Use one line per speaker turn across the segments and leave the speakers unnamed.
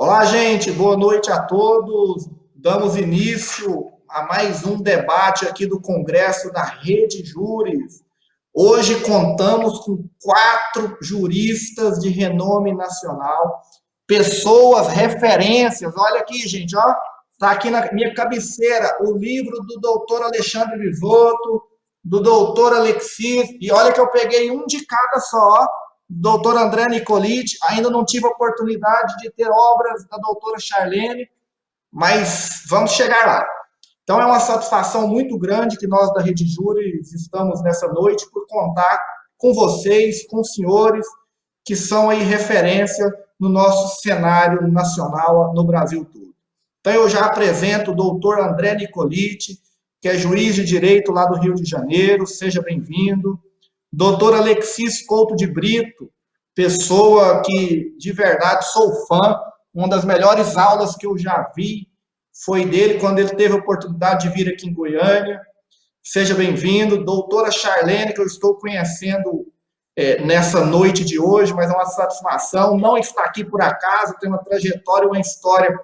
Olá, gente, boa noite a todos. Damos início a mais um debate aqui do Congresso da Rede Júris. Hoje contamos com 4 juristas de renome nacional, pessoas, referências. Olha aqui, gente, ó, está aqui na minha cabeceira o livro do doutor Alexandre Bisotto, do doutor Alexis, e olha que eu peguei um de cada só, doutor André Nicoliti. Ainda não tive a oportunidade de ter obras da doutora Charlene, mas vamos chegar lá. Então é uma satisfação muito grande que nós da Rede Júris estamos nessa noite por contar com vocês, com os senhores que são aí referência no nosso cenário nacional no Brasil todo. Então eu já apresento o doutor André Nicoliti, que é juiz de direito lá do Rio de Janeiro, seja bem-vindo. Doutor Alexis Couto de Brito, pessoa que de verdade sou fã, uma das melhores aulas que eu já vi foi dele quando ele teve a oportunidade de vir aqui em Goiânia. Seja bem-vindo. Doutora Charlene, que eu estou conhecendo nessa noite de hoje, mas é uma satisfação. Não está aqui por acaso, tem uma trajetória, uma história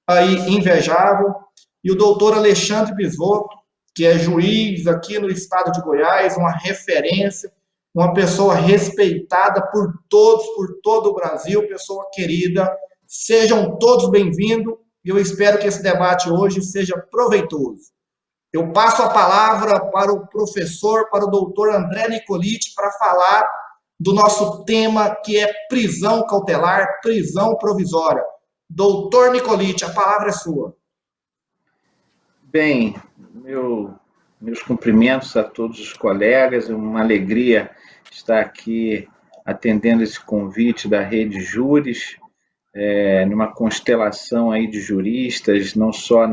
aí invejável. E o doutor Alexandre Bisotto, que é juiz aqui no estado de Goiás, uma referência, uma pessoa respeitada por todos, por todo o Brasil, pessoa querida. Sejam todos bem-vindos e eu espero que esse debate hoje seja proveitoso. Eu passo a palavra para o professor, para o doutor André Nicoliti, para falar do nosso tema, que é prisão cautelar, prisão provisória. Doutor Nicoliti, a palavra é sua.
Bem, meus cumprimentos a todos os colegas, é uma alegria estar aqui atendendo esse convite da Rede Júris, numa constelação aí de juristas, não só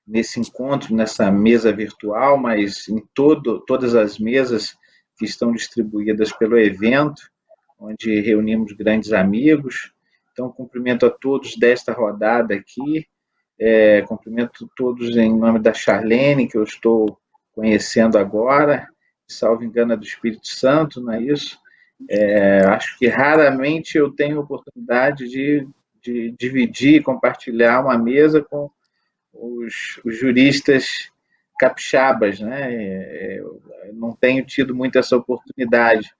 nesse encontro, nessa mesa virtual, mas em todas as mesas que estão distribuídas pelo evento, onde reunimos grandes amigos. Então, cumprimento a todos desta rodada aqui. Cumprimento todos em nome da Charlene, que eu estou conhecendo agora, salvo engano é do Espírito Santo, não é isso? Acho que raramente eu tenho oportunidade de dividir, compartilhar uma mesa com os juristas capixabas, né? Eu não tenho tido muito essa oportunidade.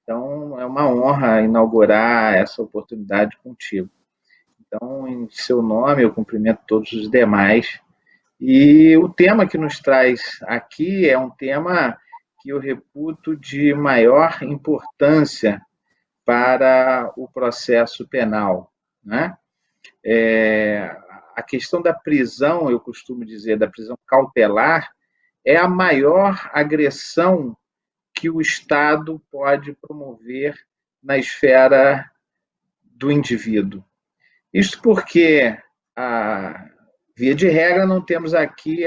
Então, é uma honra inaugurar essa oportunidade contigo. Então, em seu nome, eu cumprimento todos os demais. E o tema que nos traz aqui é um tema que eu reputo de maior importância para o processo penal, né? A questão da prisão, eu costumo dizer, da prisão cautelar, é a maior agressão que o Estado pode promover na esfera do indivíduo. Isso porque, via de regra, não temos aqui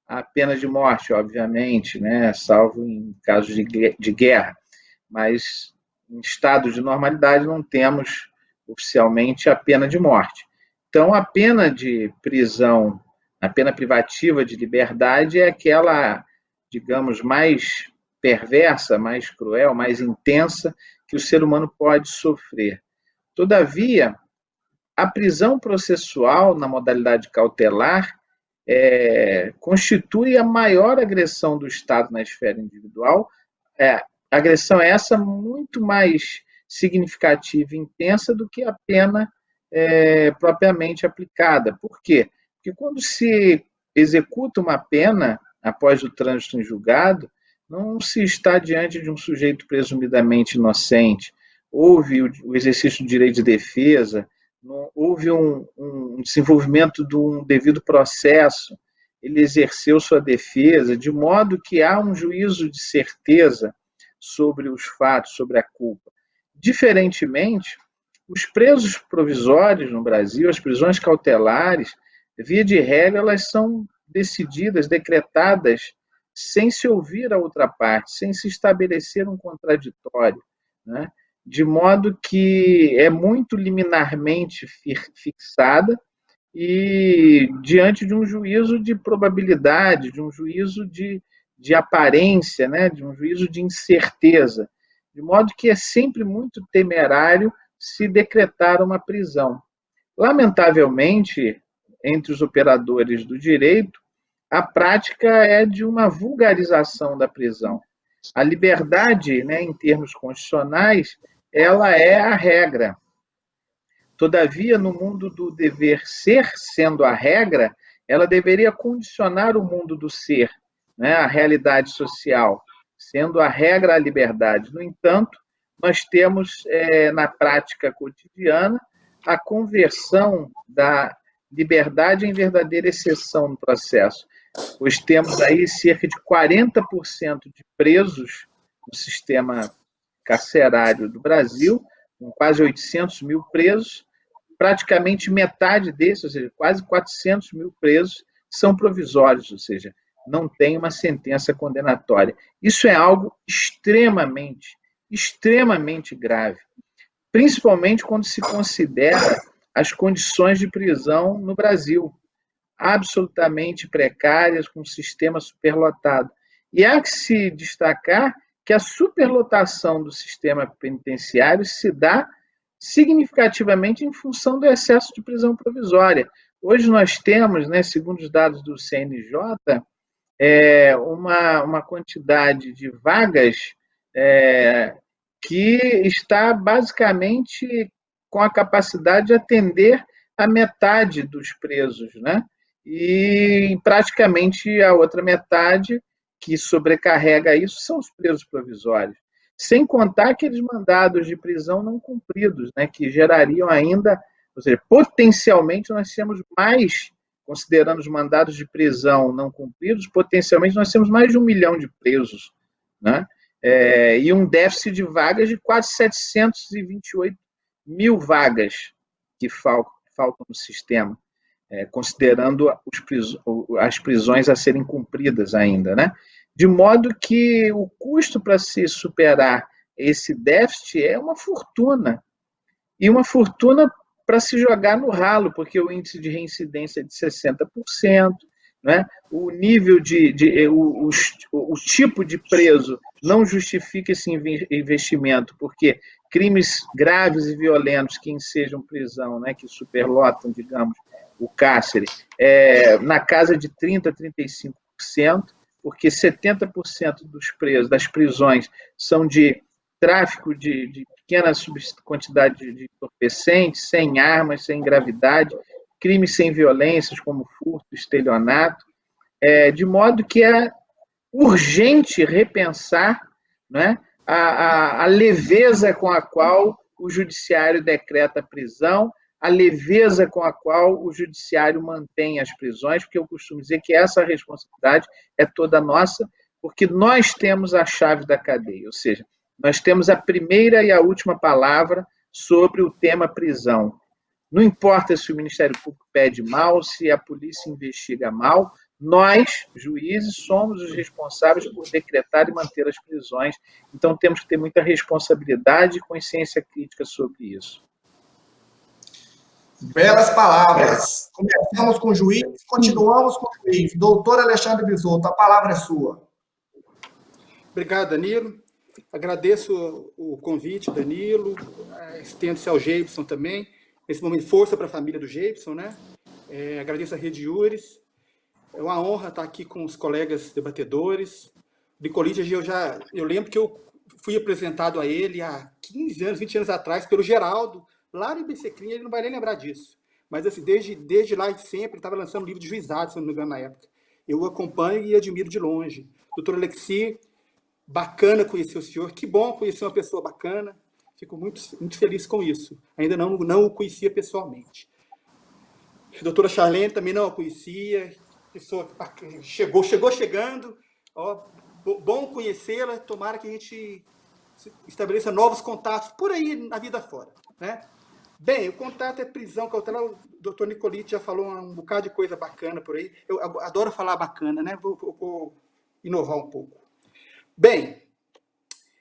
a pena de morte, obviamente, né? Salvo em casos de guerra, mas em estado de normalidade não temos oficialmente a pena de morte. Então, a pena de prisão, a pena privativa de liberdade é aquela, digamos, mais perversa, mais cruel, mais intensa que o ser humano pode sofrer. Todavia, a prisão processual na modalidade cautelar constitui a maior agressão do Estado na esfera individual. Agressão essa muito mais significativa e intensa do que a pena propriamente aplicada. Por quê? Porque quando se executa uma pena após o trânsito em julgado, não se está diante de um sujeito presumidamente inocente. Houve o exercício do direito de defesa, houve um desenvolvimento de um devido processo, ele exerceu sua defesa, de modo que há um juízo de certeza sobre os fatos, sobre a culpa. Diferentemente, os presos provisórios no Brasil, as prisões cautelares, via de regra, elas são decididas, decretadas, sem se ouvir a outra parte, sem se estabelecer um contraditório, né? De modo que é muito liminarmente fixada e diante de um juízo de probabilidade, de um juízo de aparência, né, de um juízo de incerteza, de modo que é sempre muito temerário se decretar uma prisão. Lamentavelmente, entre os operadores do direito, a prática é de uma vulgarização da prisão. A liberdade, né, em termos constitucionais, ela é a regra. Todavia, no mundo do dever ser sendo a regra, ela deveria condicionar o mundo do ser, né, a realidade social, sendo a regra a liberdade. No entanto, nós temos, na prática cotidiana, a conversão da liberdade em verdadeira exceção no processo, pois temos aí cerca de 40% de presos no sistema carcerário do Brasil, com quase 800 mil presos, praticamente metade desses, ou seja, quase 400 mil presos, são provisórios, ou seja, não tem uma sentença condenatória. Isso é algo extremamente grave, principalmente quando se considera as condições de prisão no Brasil, absolutamente precárias, com um sistema superlotado. E há que se destacar que a superlotação do sistema penitenciário se dá significativamente em função do excesso de prisão provisória. Hoje nós temos, né, segundo os dados do CNJ, uma quantidade de vagas que está basicamente com a capacidade de atender a metade dos presos, né? E praticamente a outra metade que sobrecarrega isso são os presos provisórios. Sem contar aqueles mandados de prisão não cumpridos, né, que gerariam ainda, ou seja, potencialmente nós temos mais, considerando os mandados de prisão não cumpridos, potencialmente nós temos mais de 1 milhão de presos, né? E um déficit de vagas de quase 728 mil vagas que faltam no sistema, considerando as prisões a serem cumpridas ainda, né? De modo que o custo para se superar esse déficit é uma fortuna, e uma fortuna para se jogar no ralo, porque o índice de reincidência é de 60%, né? O nível o tipo de preso não justifica esse investimento, porque crimes graves e violentos que ensejam prisão, né, que superlotam, digamos, o cárcere, na casa de 30% a 35%, porque 70% dos presos, das prisões, são de tráfico de pequena quantidade de entorpecentes, sem armas, sem gravidade, crimes sem violências, como furto, estelionato, de modo que é urgente repensar, né, a leveza com a qual o judiciário decreta a prisão, a leveza com a qual o judiciário mantém as prisões, porque eu costumo dizer que essa responsabilidade é toda nossa, porque nós temos a chave da cadeia, ou seja, nós temos a primeira e a última palavra sobre o tema prisão. Não importa se o Ministério Público pede mal, se a polícia investiga mal, nós, juízes, somos os responsáveis por decretar e manter as prisões. Então, temos que ter muita responsabilidade e consciência crítica sobre isso.
Belas palavras. Começamos com o juiz, continuamos com o juiz. Doutor Alexandre Bisotto, a palavra é sua.
Obrigado, Danilo. Agradeço o convite, Danilo. Estendo-se ao Geibson também. Nesse momento, força para a família do Geibson, né? Agradeço a Rede Júris. É uma honra estar aqui com os colegas debatedores. O Nicolite, eu lembro que eu fui apresentado a ele há 15 anos, 20 anos atrás, pelo Geraldo, lá no IBC Clean, ele não vai nem lembrar disso. Mas, assim, desde lá de sempre, ele estava lançando um livro de juizado, se não me engano, na época. Eu o acompanho e admiro de longe. Doutor Alexi, bacana conhecer o senhor. Que bom conhecer uma pessoa bacana. Fico muito, muito feliz com isso. Ainda não o conhecia pessoalmente. A doutora Charlene também não a conhecia. Pessoa chegou chegando. Ó, bom conhecê-la. Tomara que a gente estabeleça novos contatos por aí na vida fora, né? Bem, o contato é prisão cautelar. O doutor Nicolite já falou um bocado de coisa bacana por aí. Eu adoro falar bacana, né? Vou inovar um pouco. Bem,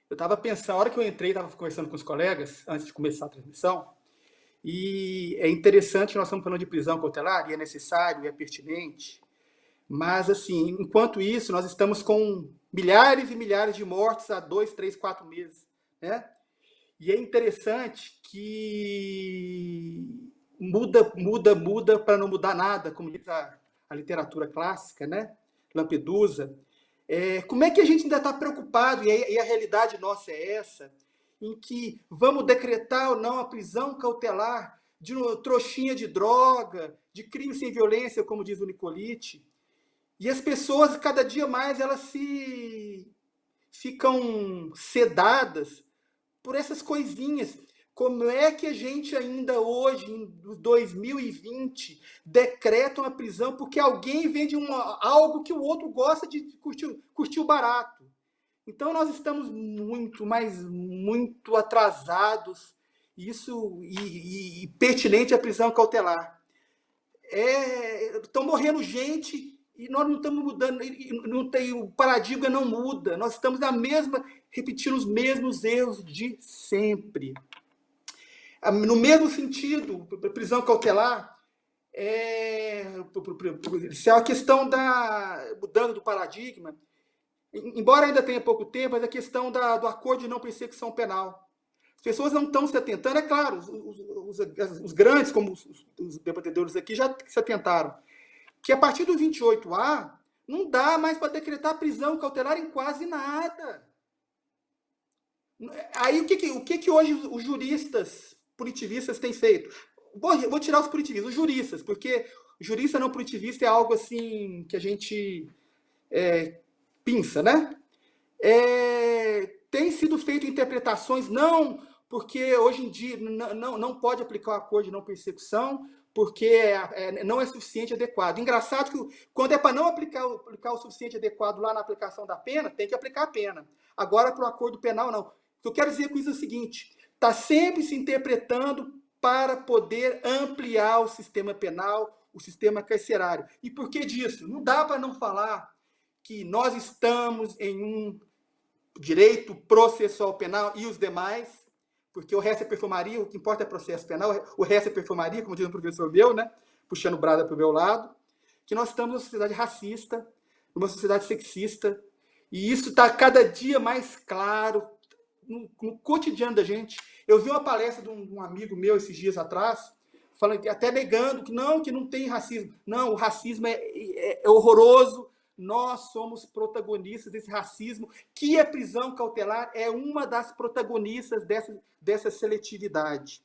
eu estava pensando, a hora que eu entrei, estava conversando com os colegas, antes de começar a transmissão, e é interessante, nós estamos falando de prisão cautelar, e é necessário, e é pertinente, mas, assim, enquanto isso, nós estamos com milhares e milhares de mortes há 2, 3, 4 meses, né? E é interessante que muda para não mudar nada, como diz a literatura clássica, né? Lampedusa. Como é que a gente ainda está preocupado, e a realidade nossa é essa, em que vamos decretar ou não a prisão cautelar de uma trouxinha de droga, de crime sem violência, como diz o Nicolite, e as pessoas, cada dia mais, elas ficam sedadas por essas coisinhas. Como é que a gente ainda hoje, em 2020, decreta uma prisão porque alguém vende algo que o outro gosta de curtir o barato? Então, nós estamos muito atrasados, e pertinente a prisão cautelar. Estão morrendo gente e nós não estamos mudando, o paradigma não muda, nós estamos repetindo os mesmos erros de sempre. No mesmo sentido, prisão cautelar, se é a questão mudando do paradigma, embora ainda tenha pouco tempo, mas a questão do acordo de não persecução penal. As pessoas não estão se atentando, é claro, os grandes, como os debatedores aqui, já se atentaram, que a partir do 28A, não dá mais para decretar prisão cautelar em quase nada. Aí, o que hoje os juristas punitivistas têm feito? Vou tirar os punitivistas, os juristas, porque jurista não punitivista é algo assim que a gente pinça, né? Tem sido feito interpretações, não, porque hoje em dia não pode aplicar o acordo de não persecução, porque não é suficiente adequado. Engraçado que quando é para não aplicar o suficiente adequado lá na aplicação da pena, tem que aplicar a pena. Agora, para o acordo penal, não. O que eu quero dizer com isso é o seguinte: está sempre se interpretando para poder ampliar o sistema penal, o sistema carcerário. E por que disso? Não dá para não falar que nós estamos em um direito processual penal e os demais, porque o resto é perfumaria, o que importa é processo penal, o resto é perfumaria, como diz um professor meu, né? Puxando brada para o meu lado, que nós estamos numa sociedade racista, numa sociedade sexista, e isso está cada dia mais claro no cotidiano da gente. Eu vi uma palestra de um amigo meu esses dias atrás, falando, até negando que não tem racismo. Não, o racismo é horroroso, nós somos protagonistas desse racismo, que a prisão cautelar é uma das protagonistas dessa seletividade,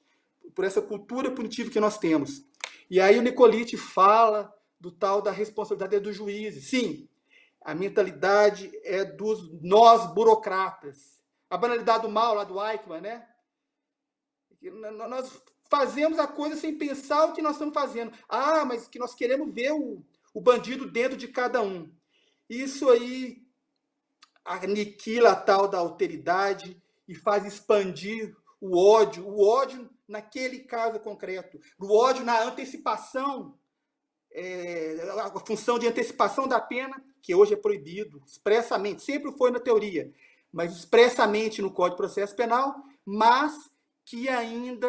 por essa cultura punitiva que nós temos. E aí o Nicolite fala do tal da responsabilidade dos juízes. Sim, a mentalidade é dos nós burocratas. A banalidade do mal, lá do Eichmann, né? Nós fazemos a coisa sem pensar o que nós estamos fazendo. Mas que nós queremos ver o bandido dentro de cada um. Isso aí aniquila a tal da alteridade e faz expandir o ódio naquele caso concreto, o ódio na antecipação, a função de antecipação da pena, que hoje é proibido expressamente, sempre foi na teoria, mas expressamente no Código de Processo Penal, mas que ainda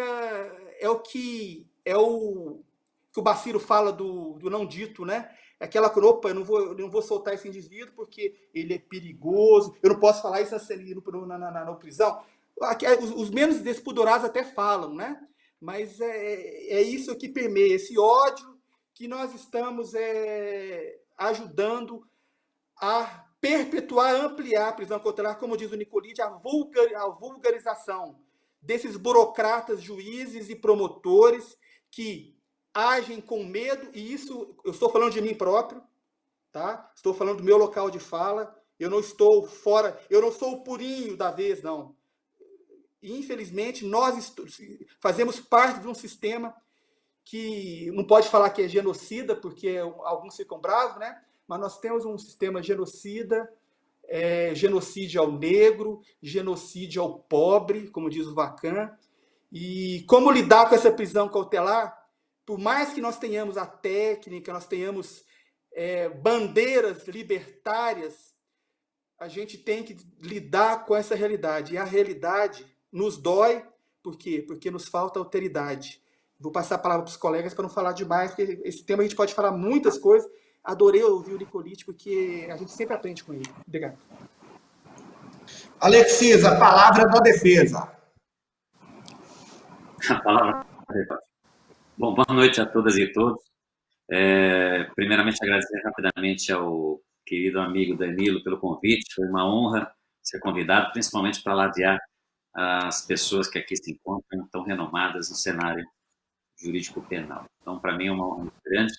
é o que o Baciro fala do não dito, né? Aquela opa, eu não vou soltar esse indivíduo porque ele é perigoso, eu não posso falar isso na prisão. Os menos despudorosos até falam, né? Mas é isso que permeia, esse ódio que nós estamos ajudando a perpetuar, ampliar a prisão cautelar, como diz o Nicolite, a vulgarização desses burocratas, juízes e promotores que agem com medo, e isso eu estou falando de mim próprio, tá? Estou falando do meu local de fala, eu não estou fora, eu não sou o purinho da vez, não. Infelizmente, nós fazemos parte de um sistema que não pode falar que é genocida, porque alguns ficam bravos, né? Mas nós temos um sistema genocida, genocídio ao negro, genocídio ao pobre, como diz o Vacan. E como lidar com essa prisão cautelar? Por mais que nós tenhamos a técnica, nós tenhamos bandeiras libertárias, a gente tem que lidar com essa realidade. E a realidade nos dói, por quê? Porque nos falta alteridade. Vou passar a palavra para os colegas para não falar demais, porque esse tema a gente pode falar muitas coisas. Adorei ouvir o Nicolite, porque a gente sempre aprende com ele. Obrigado.
Alexis, a palavra da defesa.
A palavra da defesa. Bom, boa noite a todas e todos. Primeiramente, agradecer rapidamente ao querido amigo Danilo pelo convite. Foi uma honra ser convidado, principalmente para ladear as pessoas que aqui se encontram, tão renomadas no cenário jurídico penal. Então, para mim é uma honra muito grande,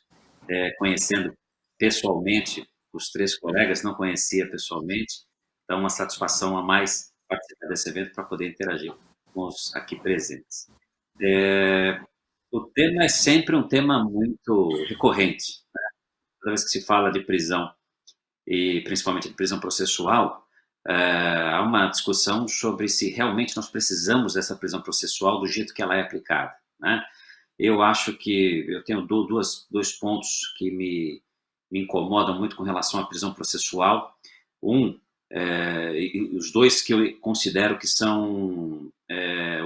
conhecendo pessoalmente os três colegas, não conhecia pessoalmente, então uma satisfação a mais participar desse evento para poder interagir com os aqui presentes. O tema é sempre um tema muito recorrente, né? Toda vez que se fala de prisão, e principalmente de prisão processual, há uma discussão sobre se realmente nós precisamos dessa prisão processual do jeito que ela é aplicada, né? Eu acho que eu tenho dois pontos que me incomodam muito com relação à prisão processual. E os dois que eu considero que são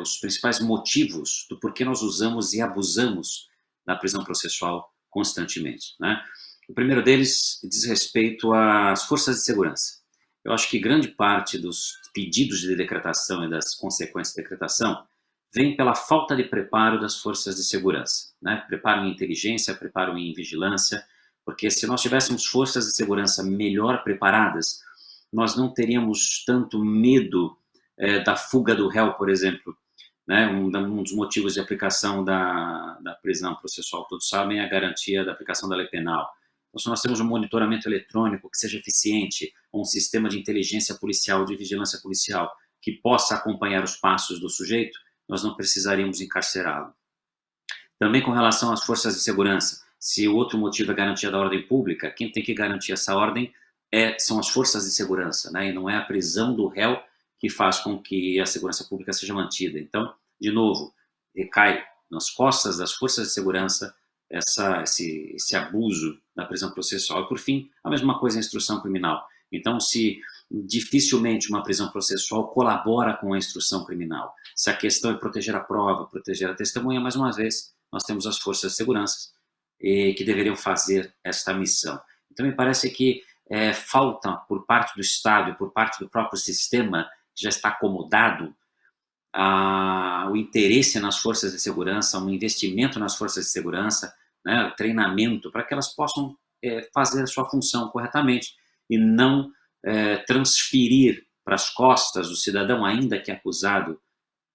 os principais motivos do porquê nós usamos e abusamos da prisão processual constantemente, né? O primeiro deles diz respeito às forças de segurança. Eu acho que grande parte dos pedidos de decretação e das consequências de decretação vem pela falta de preparo das forças de segurança, né? Preparo em inteligência, preparo em vigilância, porque se nós tivéssemos forças de segurança melhor preparadas, nós não teríamos tanto medo da fuga do réu, por exemplo, né? Um dos motivos de aplicação da prisão processual, todos sabem, é a garantia da aplicação da lei penal. Então, se nós temos um monitoramento eletrônico que seja eficiente, ou um sistema de inteligência policial, de vigilância policial, que possa acompanhar os passos do sujeito, nós não precisaríamos encarcerá-lo. Também com relação às forças de segurança, se o outro motivo é garantia da ordem pública, quem tem que garantir essa ordem são as forças de segurança, né? E não é a prisão do réu que faz com que a segurança pública seja mantida. Então, de novo, recai nas costas das forças de segurança esse abuso da prisão processual. E, por fim, a mesma coisa a instrução criminal. Então, se dificilmente uma prisão processual colabora com a instrução criminal, se a questão é proteger a prova, proteger a testemunha, mais uma vez, nós temos as forças de segurança que deveriam fazer esta missão. Então, me parece que falta, por parte do Estado e por parte do próprio sistema, que já está acomodado, o interesse nas forças de segurança, um investimento nas forças de segurança, né, treinamento, para que elas possam fazer a sua função corretamente e não transferir para as costas do cidadão, ainda que acusado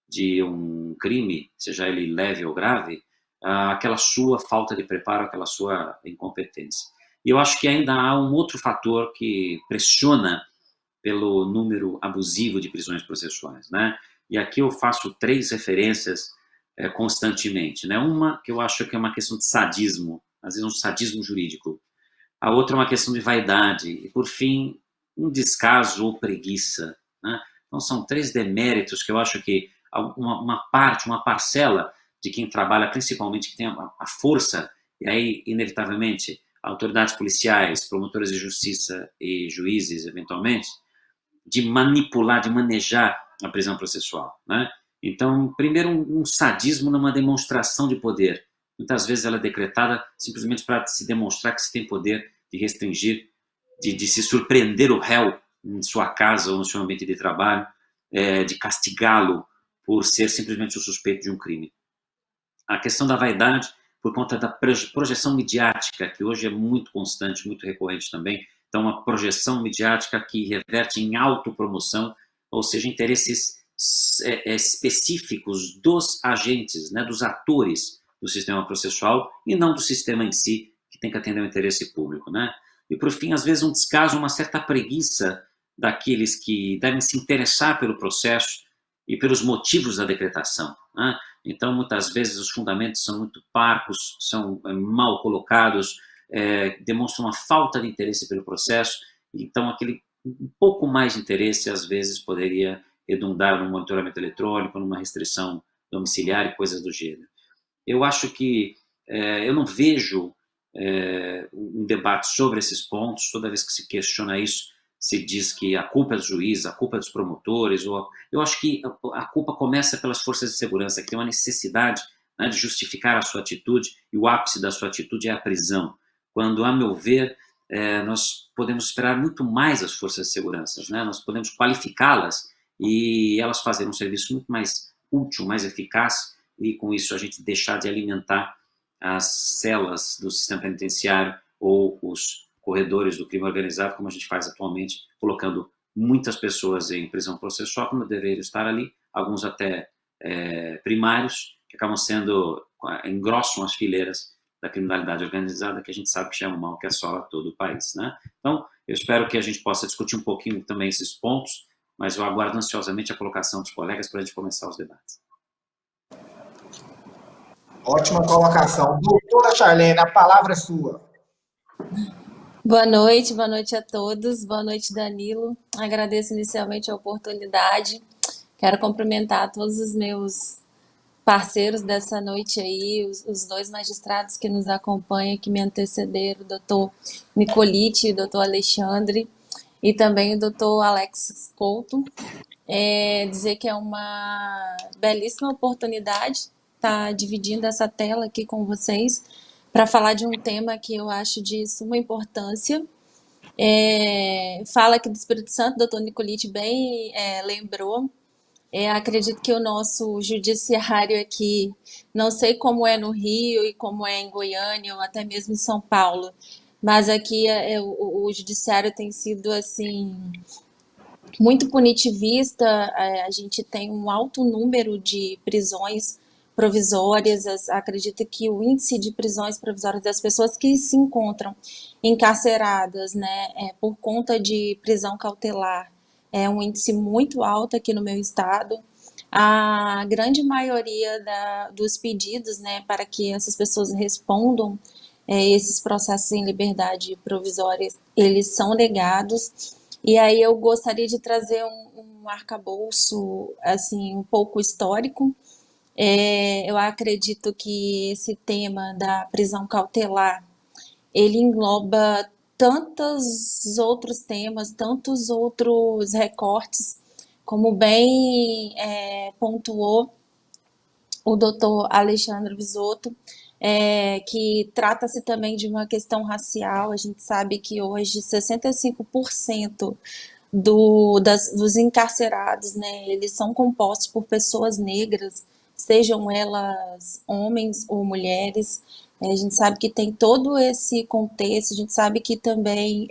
de um crime, seja ele leve ou grave, aquela sua falta de preparo, aquela sua incompetência. E eu acho que ainda há um outro fator que pressiona pelo número abusivo de prisões processuais, né? E aqui eu faço 3 referências constantemente, né? Uma que eu acho que é uma questão de sadismo, às vezes um sadismo jurídico. A outra é uma questão de vaidade. E, por fim, um descaso ou preguiça, né? Então, são 3 deméritos que eu acho que uma parcela de quem trabalha, principalmente que tem a força, e aí, inevitavelmente, autoridades policiais, promotores de justiça e juízes, eventualmente, de manipular, de manejar a prisão processual, né? Então, primeiro, um sadismo numa demonstração de poder. Muitas vezes ela é decretada simplesmente para se demonstrar que se tem poder de restringir, de se surpreender o réu em sua casa ou no seu ambiente de trabalho, de castigá-lo por ser simplesmente o suspeito de um crime. A questão da vaidade, por conta da projeção midiática, que hoje é muito constante, muito recorrente também. Então, uma projeção midiática que reverte em autopromoção, ou seja, interesses específicos dos agentes, né, dos atores do sistema processual e não do sistema em si, que tem que atender ao interesse público, né? E, por fim, às vezes um descaso, uma certa preguiça daqueles que devem se interessar pelo processo e pelos motivos da decretação, né? Então, muitas vezes, os fundamentos são muito parcos, são mal colocados, demonstram uma falta de interesse pelo processo. Então, aquele um pouco mais de interesse, às vezes, poderia redundar num monitoramento eletrônico, numa restrição domiciliar e coisas do gênero. Eu acho que eu não vejo um debate sobre esses pontos. Toda vez que se questiona isso, se diz que a culpa é do juiz, a culpa é dos promotores. Eu acho que a culpa começa pelas forças de segurança, que tem uma necessidade, né, de justificar a sua atitude, e o ápice da sua atitude é a prisão. Quando, a meu ver, nós podemos esperar muito mais das forças de segurança, né? Nós podemos qualificá-las e elas fazerem um serviço muito mais útil, mais eficaz, e com isso a gente deixar de alimentar as celas do sistema penitenciário ou os corredores do crime organizado, como a gente faz atualmente, colocando muitas pessoas em prisão processual, que não deveriam estar ali, alguns até primários, que acabam engrossam as fileiras da criminalidade organizada, que a gente sabe que chama mal, que assola todo o país, né? Então, eu espero que a gente possa discutir um pouquinho também esses pontos, mas eu aguardo ansiosamente a colocação dos colegas para a gente começar os debates.
Ótima colocação. Doutora Charlene, a palavra é sua.
Boa noite a todos. Boa noite, Danilo. Agradeço inicialmente a oportunidade. Quero cumprimentar todos os meus parceiros dessa noite aí, os dois magistrados que nos acompanham, que me antecederam, o doutor Nicolite e o doutor Alexandre, e também o doutor Alex Couto. Dizer que é uma belíssima oportunidade estar dividindo essa tela aqui com vocês para falar de um tema que eu acho de suma importância. Fala aqui do Espírito Santo, o doutor Nicolite bem lembrou. Acredito que o nosso judiciário aqui, não sei como é no Rio e como é em Goiânia ou até mesmo em São Paulo, mas aqui o judiciário tem sido assim muito punitivista. A gente tem um alto número de prisões provisórias. Acredito que o índice de prisões provisórias das pessoas que se encontram encarceradas, né, por conta de prisão cautelar, é um índice muito alto aqui no meu estado. A grande maioria dos pedidos, né, para que essas pessoas respondam esses processos em liberdade provisória, eles são negados. E aí eu gostaria de trazer um arcabouço assim, um pouco histórico. Eu acredito que esse tema da prisão cautelar, ele engloba tantos outros temas, tantos outros recortes, como bem pontuou o doutor Alexandre Bisotto, que trata-se também de uma questão racial. A gente sabe que hoje 65% dos encarcerados, né, eles são compostos por pessoas negras, sejam elas homens ou mulheres. A gente sabe que tem todo esse contexto, a gente sabe que também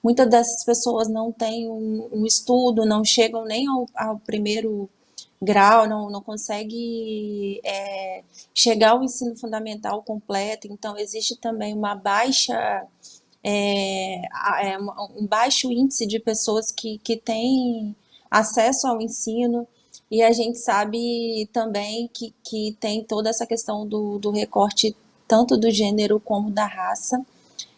muitas dessas pessoas não têm um estudo, não chegam nem ao primeiro grau, não consegue chegar ao ensino fundamental completo. Então existe também uma baixa um baixo índice de pessoas que têm acesso ao ensino. E a gente sabe também que tem toda essa questão do recorte tanto do gênero como da raça.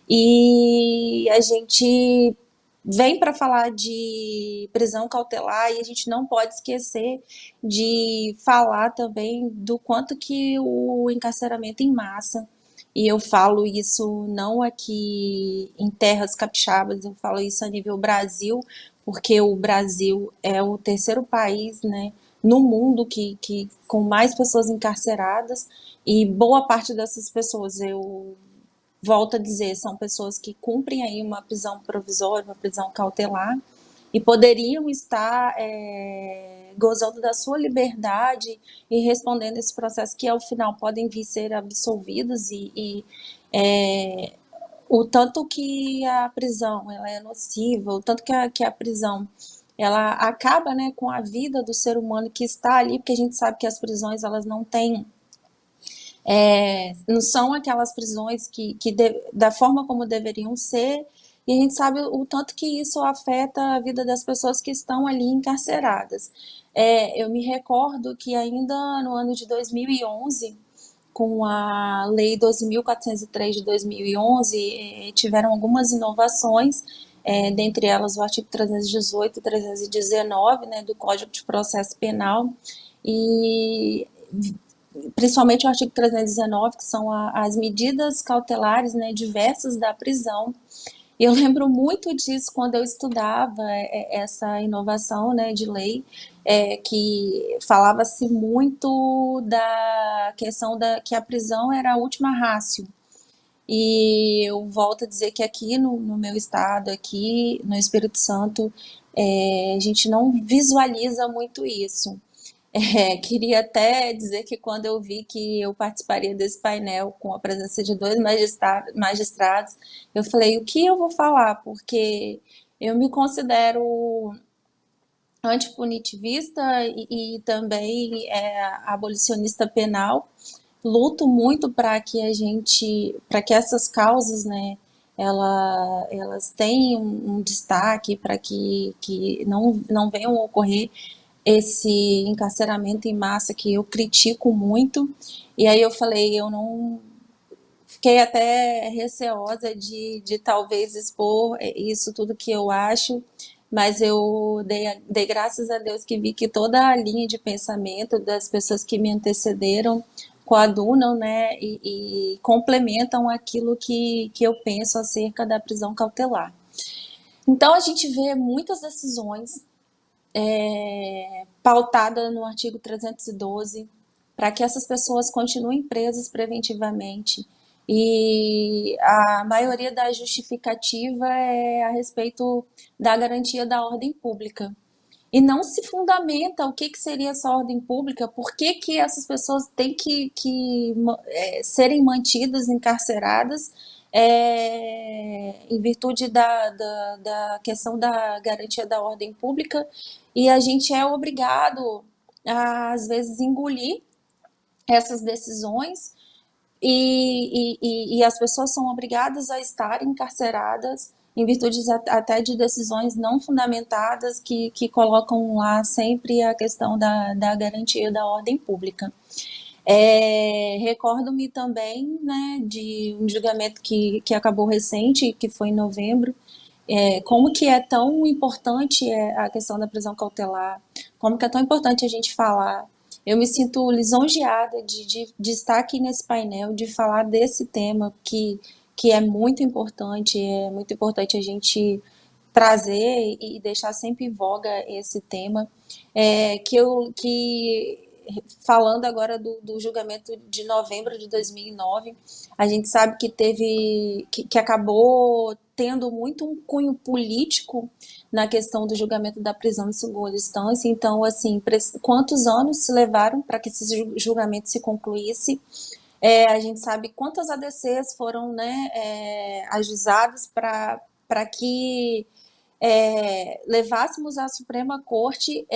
E a gente vem para falar de prisão cautelar e a gente não pode esquecer de falar também do quanto que o encarceramento em massa, e eu falo isso não aqui em terras capixabas, eu falo isso a nível Brasil, porque o Brasil é o terceiro país, né, no mundo que com mais pessoas encarceradas, e boa parte dessas pessoas, eu volto a dizer, são pessoas que cumprem aí uma prisão provisória, uma prisão cautelar, e poderiam estar gozando da sua liberdade e respondendo esse processo, que ao final podem vir ser absolvidos, o tanto que a prisão ela é nociva, o tanto que a prisão ela acaba, né, com a vida do ser humano que está ali, porque a gente sabe que as prisões elas não têm não são aquelas prisões da forma como deveriam ser, e a gente sabe o tanto que isso afeta a vida das pessoas que estão ali encarceradas. Eu me recordo que ainda no ano de 2011, com a Lei 12.403 de 2011, tiveram algumas inovações, dentre elas o artigo 318 e 319, né, do Código de Processo Penal, e principalmente o artigo 319, que são as medidas cautelares, né, diversas da prisão. E eu lembro muito disso quando eu estudava essa inovação, né, de lei, que falava-se muito da questão que a prisão era a última ratio. E eu volto a dizer que aqui no meu estado, aqui no Espírito Santo, a gente não visualiza muito isso. Queria até dizer que quando eu vi que eu participaria desse painel com a presença de dois magistrados, eu falei, o que eu vou falar? Porque eu me considero antipunitivista e também abolicionista penal. Luto muito para que para que essas causas, né, elas tenham um destaque, para que não venham a ocorrer esse encarceramento em massa que eu critico muito. E aí eu falei, eu não fiquei até receosa de talvez expor isso tudo que eu acho, mas eu dei graças a Deus que vi que toda a linha de pensamento das pessoas que me antecederam coadunam, né, e complementam aquilo que eu penso acerca da prisão cautelar. Então a gente vê muitas decisões pautada no artigo 312, para que essas pessoas continuem presas preventivamente. E a maioria da justificativa é a respeito da garantia da ordem pública. E não se fundamenta o que seria essa ordem pública, por que essas pessoas têm que serem mantidas, encarceradas, em virtude da questão da garantia da ordem pública, e a gente é obrigado a, às vezes, engolir essas decisões, e as pessoas são obrigadas a estar encarceradas em virtude até de decisões não fundamentadas que colocam lá sempre a questão da garantia da ordem pública. Recordo-me também, né, de um julgamento que acabou recente, que foi em novembro, como que é tão importante a questão da prisão cautelar, como que é tão importante a gente falar. Eu me sinto lisonjeada de estar aqui nesse painel, de falar desse tema que é muito importante a gente trazer e deixar sempre em voga esse tema, falando agora do julgamento de novembro de 2009, a gente sabe que que acabou tendo muito um cunho político na questão do julgamento da prisão em segunda instância. Então, assim, quantos anos se levaram para que esse julgamento se concluísse? A gente sabe quantas ADCs foram, né, ajuizadas para que levássemos à Suprema Corte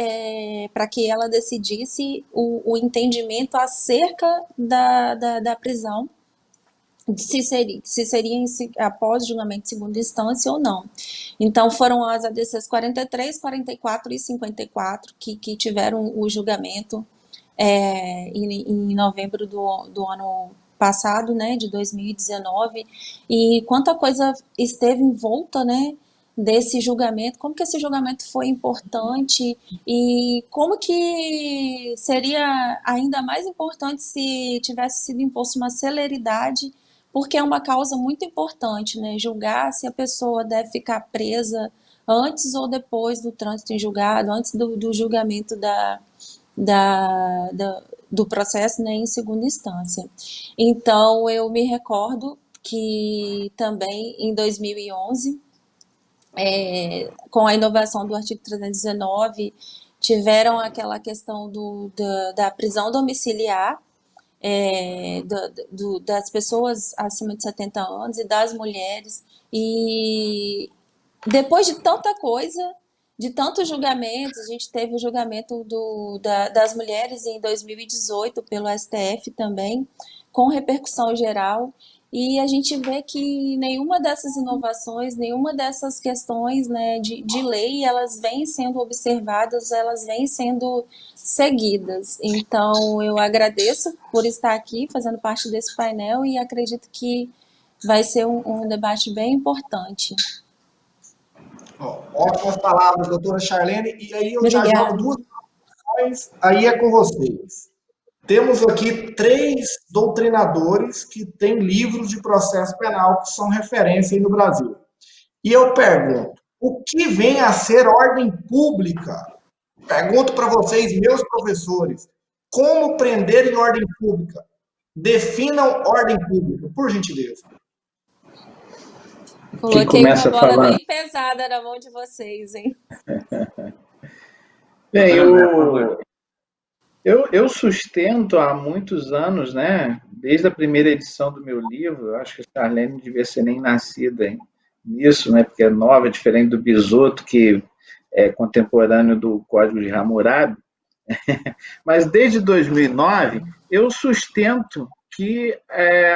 para que ela decidisse o entendimento acerca da prisão, se seria após julgamento de segunda instância ou não. Então, foram as ADCs 43, 44 e 54 que tiveram o julgamento em novembro do ano passado, né, de 2019, e quanta coisa esteve em volta, né, desse julgamento, como que esse julgamento foi importante e como que seria ainda mais importante se tivesse sido imposto uma celeridade, porque é uma causa muito importante, né, julgar se a pessoa deve ficar presa antes ou depois do trânsito em julgado, antes do julgamento do processo, né, em segunda instância. Então, eu me recordo que também em 2011, com a inovação do artigo 319, tiveram aquela questão da prisão domiciliar, das pessoas acima de 70 anos e das mulheres, e depois de tanta coisa, de tantos julgamentos, a gente teve o julgamento das mulheres em 2018 pelo STF também, com repercussão geral, e a gente vê que nenhuma dessas inovações, nenhuma dessas questões, né, de lei, elas vêm sendo observadas, elas vêm sendo seguidas. Então, eu agradeço por estar aqui fazendo parte desse painel e acredito que vai ser um debate bem importante.
Ótimas palavras, doutora Charlene. E aí eu já
Obrigada.
jogo duas questões, aí é com vocês. Temos aqui 3 doutrinadores que têm livros de processo penal que são referência aí no Brasil. E eu pergunto, o que vem a ser ordem pública? Pergunto para vocês, meus professores, como prender em ordem pública? Definam ordem pública, por gentileza.
Coloquei uma bola bem pesada na mão de vocês, hein?
Bem, Eu sustento há muitos anos, né? Desde a primeira edição do meu livro, eu acho que a Charlene não devia ser nem nascida nisso, né? Porque é nova, diferente do Bisotto, que é contemporâneo do Código de Hammurabi. Mas desde 2009, eu sustento que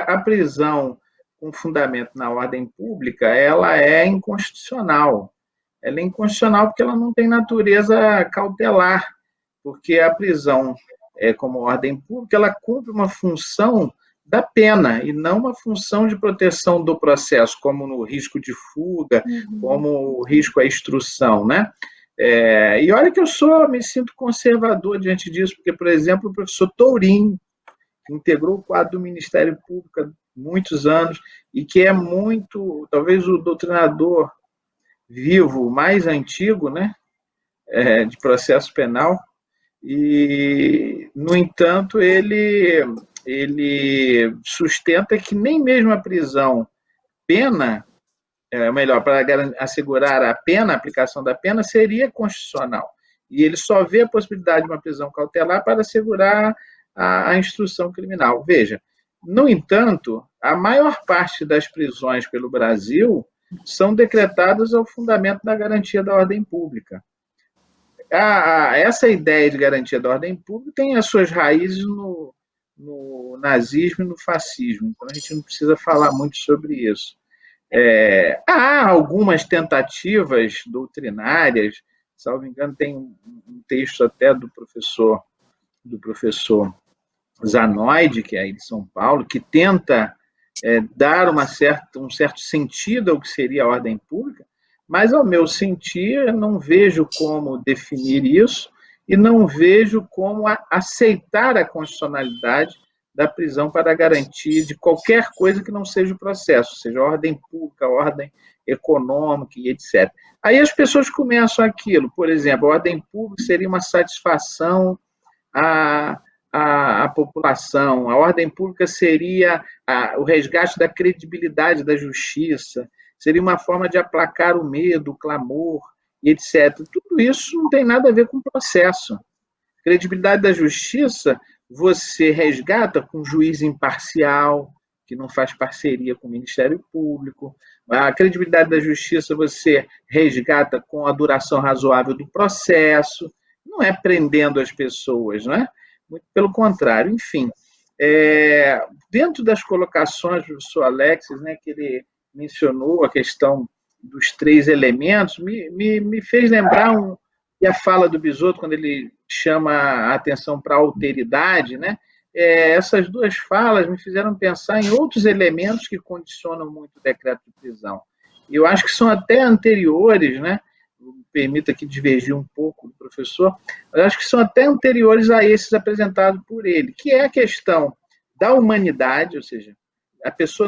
a prisão com fundamento na ordem pública, ela é inconstitucional. Ela é inconstitucional porque ela não tem natureza cautelar, porque a prisão, como ordem pública, ela cumpre uma função da pena e não uma função de proteção do processo, como no risco de fuga, como o risco à instrução, né? E olha que me sinto conservador diante disso, porque, por exemplo, o professor Tourinho, que integrou o quadro do Ministério Público há muitos anos e que é talvez o doutrinador vivo mais antigo, né, de processo penal, e, no entanto, ele sustenta que nem mesmo a prisão, pena, melhor, para assegurar a pena, a aplicação da pena, seria constitucional. E ele só vê a possibilidade de uma prisão cautelar para assegurar a instrução criminal. Veja, no entanto, a maior parte das prisões pelo Brasil são decretadas ao fundamento da garantia da ordem pública. Essa ideia de garantia da ordem pública tem as suas raízes no nazismo e no fascismo, então a gente não precisa falar muito sobre isso. Há algumas tentativas doutrinárias, salvo engano, tem um texto até do professor Zanoide, que é aí de São Paulo, que tenta dar um certo sentido ao que seria a ordem pública, mas, ao meu sentir, não vejo como definir isso e não vejo como aceitar a constitucionalidade da prisão para garantia de qualquer coisa que não seja o processo, seja ordem pública, ordem econômica e etc. Aí as pessoas começam aquilo, por exemplo, a ordem pública seria uma satisfação à população, a ordem pública seria o resgate da credibilidade da justiça, seria uma forma de aplacar o medo, o clamor e etc. Tudo isso não tem nada a ver com o processo. Credibilidade da justiça você resgata com um juiz imparcial, que não faz parceria com o Ministério Público. A credibilidade da justiça você resgata com a duração razoável do processo, não é prendendo as pessoas, não é? Muito pelo contrário. Enfim, dentro das colocações do professor Alexis, né, que ele mencionou a questão dos 3 elementos, me fez lembrar a fala do Bisotto, quando ele chama a atenção para a alteridade, né? Essas 2 falas me fizeram pensar em outros elementos que condicionam muito o decreto de prisão. E eu acho que são até anteriores, né? Me permita aqui divergir um pouco do professor, mas acho que são até anteriores a esses apresentados por ele, que é a questão da humanidade, ou seja, a pessoa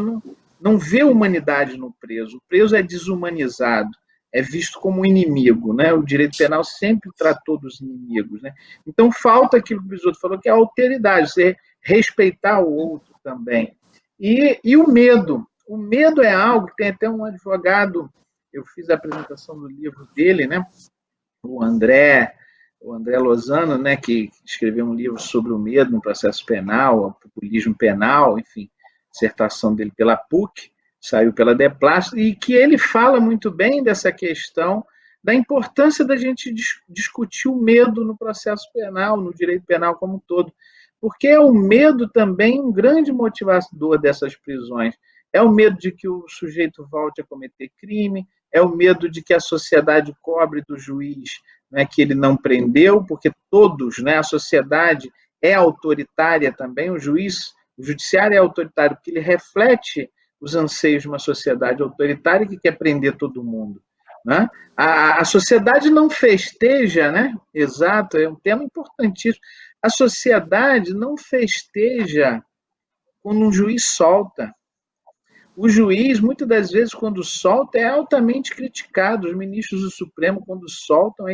não vê humanidade no preso, o preso é desumanizado, é visto como inimigo, né? O direito penal sempre tratou dos inimigos, né? Então falta aquilo que o Bisotto falou, que é a alteridade, você respeitar o outro também. E o medo. O medo é algo que tem até um advogado, eu fiz a apresentação do livro dele, né? O André Lozano, né? Que escreveu um livro sobre o medo no processo penal, o populismo penal, enfim, dissertação dele pela PUC, saiu pela Deplástico, e que ele fala muito bem dessa questão da importância da gente discutir o medo no processo penal, no direito penal como um todo, porque é o medo também um grande motivador dessas prisões. É o medo de que o sujeito volte a cometer crime, é o medo de que a sociedade cobre do juiz, né, que ele não prendeu, porque todos, né, a sociedade é autoritária também, o judiciário é autoritário, porque ele reflete os anseios de uma sociedade autoritária que quer prender todo mundo, né? A sociedade não festeja, né? Exato, é um tema importantíssimo. A sociedade não festeja quando um juiz solta. O juiz, muitas das vezes, quando solta, é altamente criticado. Os ministros do Supremo, quando soltam,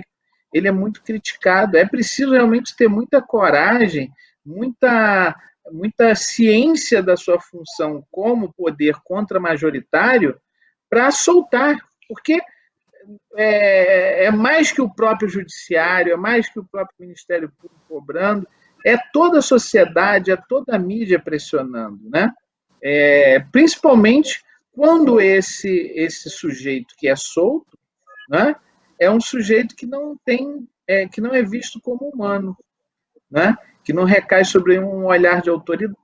ele é muito criticado. É preciso realmente ter muita coragem, muita ciência da sua função como poder contra-majoritário para soltar, porque é mais que o próprio judiciário, é mais que o próprio Ministério Público cobrando, é toda a sociedade, é toda a mídia pressionando, né? Principalmente quando esse sujeito que é solto, né, é um sujeito que não tem, que não é visto como humano, né? Que não recai sobre um olhar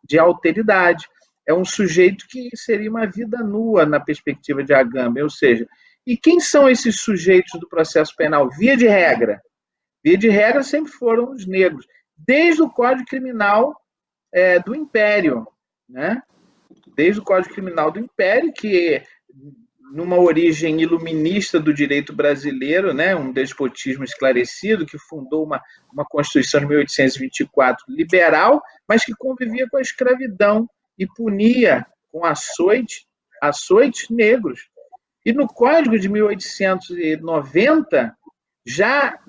de alteridade. É um sujeito que seria uma vida nua na perspectiva de Agamben, ou seja, e quem são esses sujeitos do processo penal? Via de regra sempre foram os negros, desde o Código Criminal do Império, né? Desde o Código Criminal do Império, que numa origem iluminista do direito brasileiro, né, um despotismo esclarecido, que fundou uma Constituição de 1824 liberal, mas que convivia com a escravidão e punia com açoites negros. E no Código de 1890, já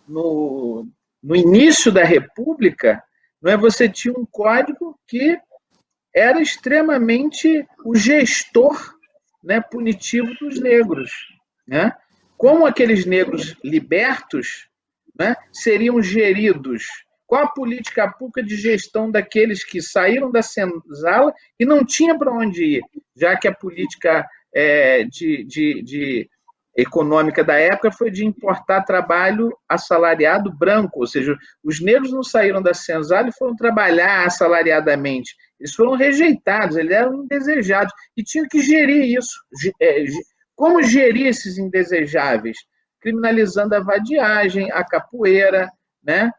no início da República, não é, você tinha um código que era extremamente o gestor, né, punitivo dos negros, né? Como aqueles negros libertos, né, seriam geridos? Qual a política pública de gestão daqueles que saíram da senzala e não tinha para onde ir, já que a política econômica da época foi de importar trabalho assalariado branco, ou seja, os negros não saíram da senzala e foram trabalhar assalariadamente. Eles foram rejeitados, eles eram indesejados e tinham que gerir isso. Como gerir esses indesejáveis? Criminalizando a vadiagem, a capoeira, né?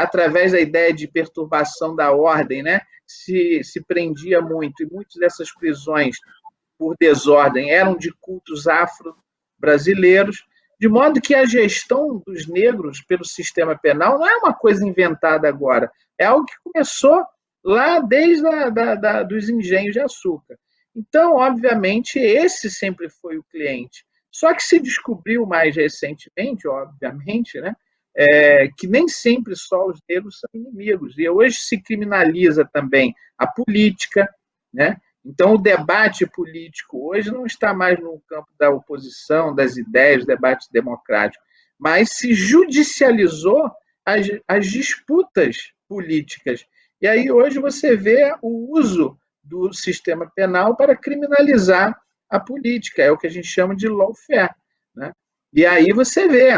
Através da ideia de perturbação da ordem, né? Se prendia muito, e muitas dessas prisões por desordem eram de cultos afro-brasileiros, de modo que a gestão dos negros pelo sistema penal não é uma coisa inventada agora, é algo que começou lá desde dos engenhos de açúcar. Então, obviamente, esse sempre foi o cliente. Só que se descobriu mais recentemente, obviamente, né, que nem sempre só os negros são inimigos. E hoje se criminaliza também a política, né? Então, o debate político hoje não está mais no campo da oposição, das ideias, debate democrático, mas se judicializou as disputas políticas. E aí hoje você vê o uso do sistema penal para criminalizar a política, é o que a gente chama de lawfare, né? E aí você vê,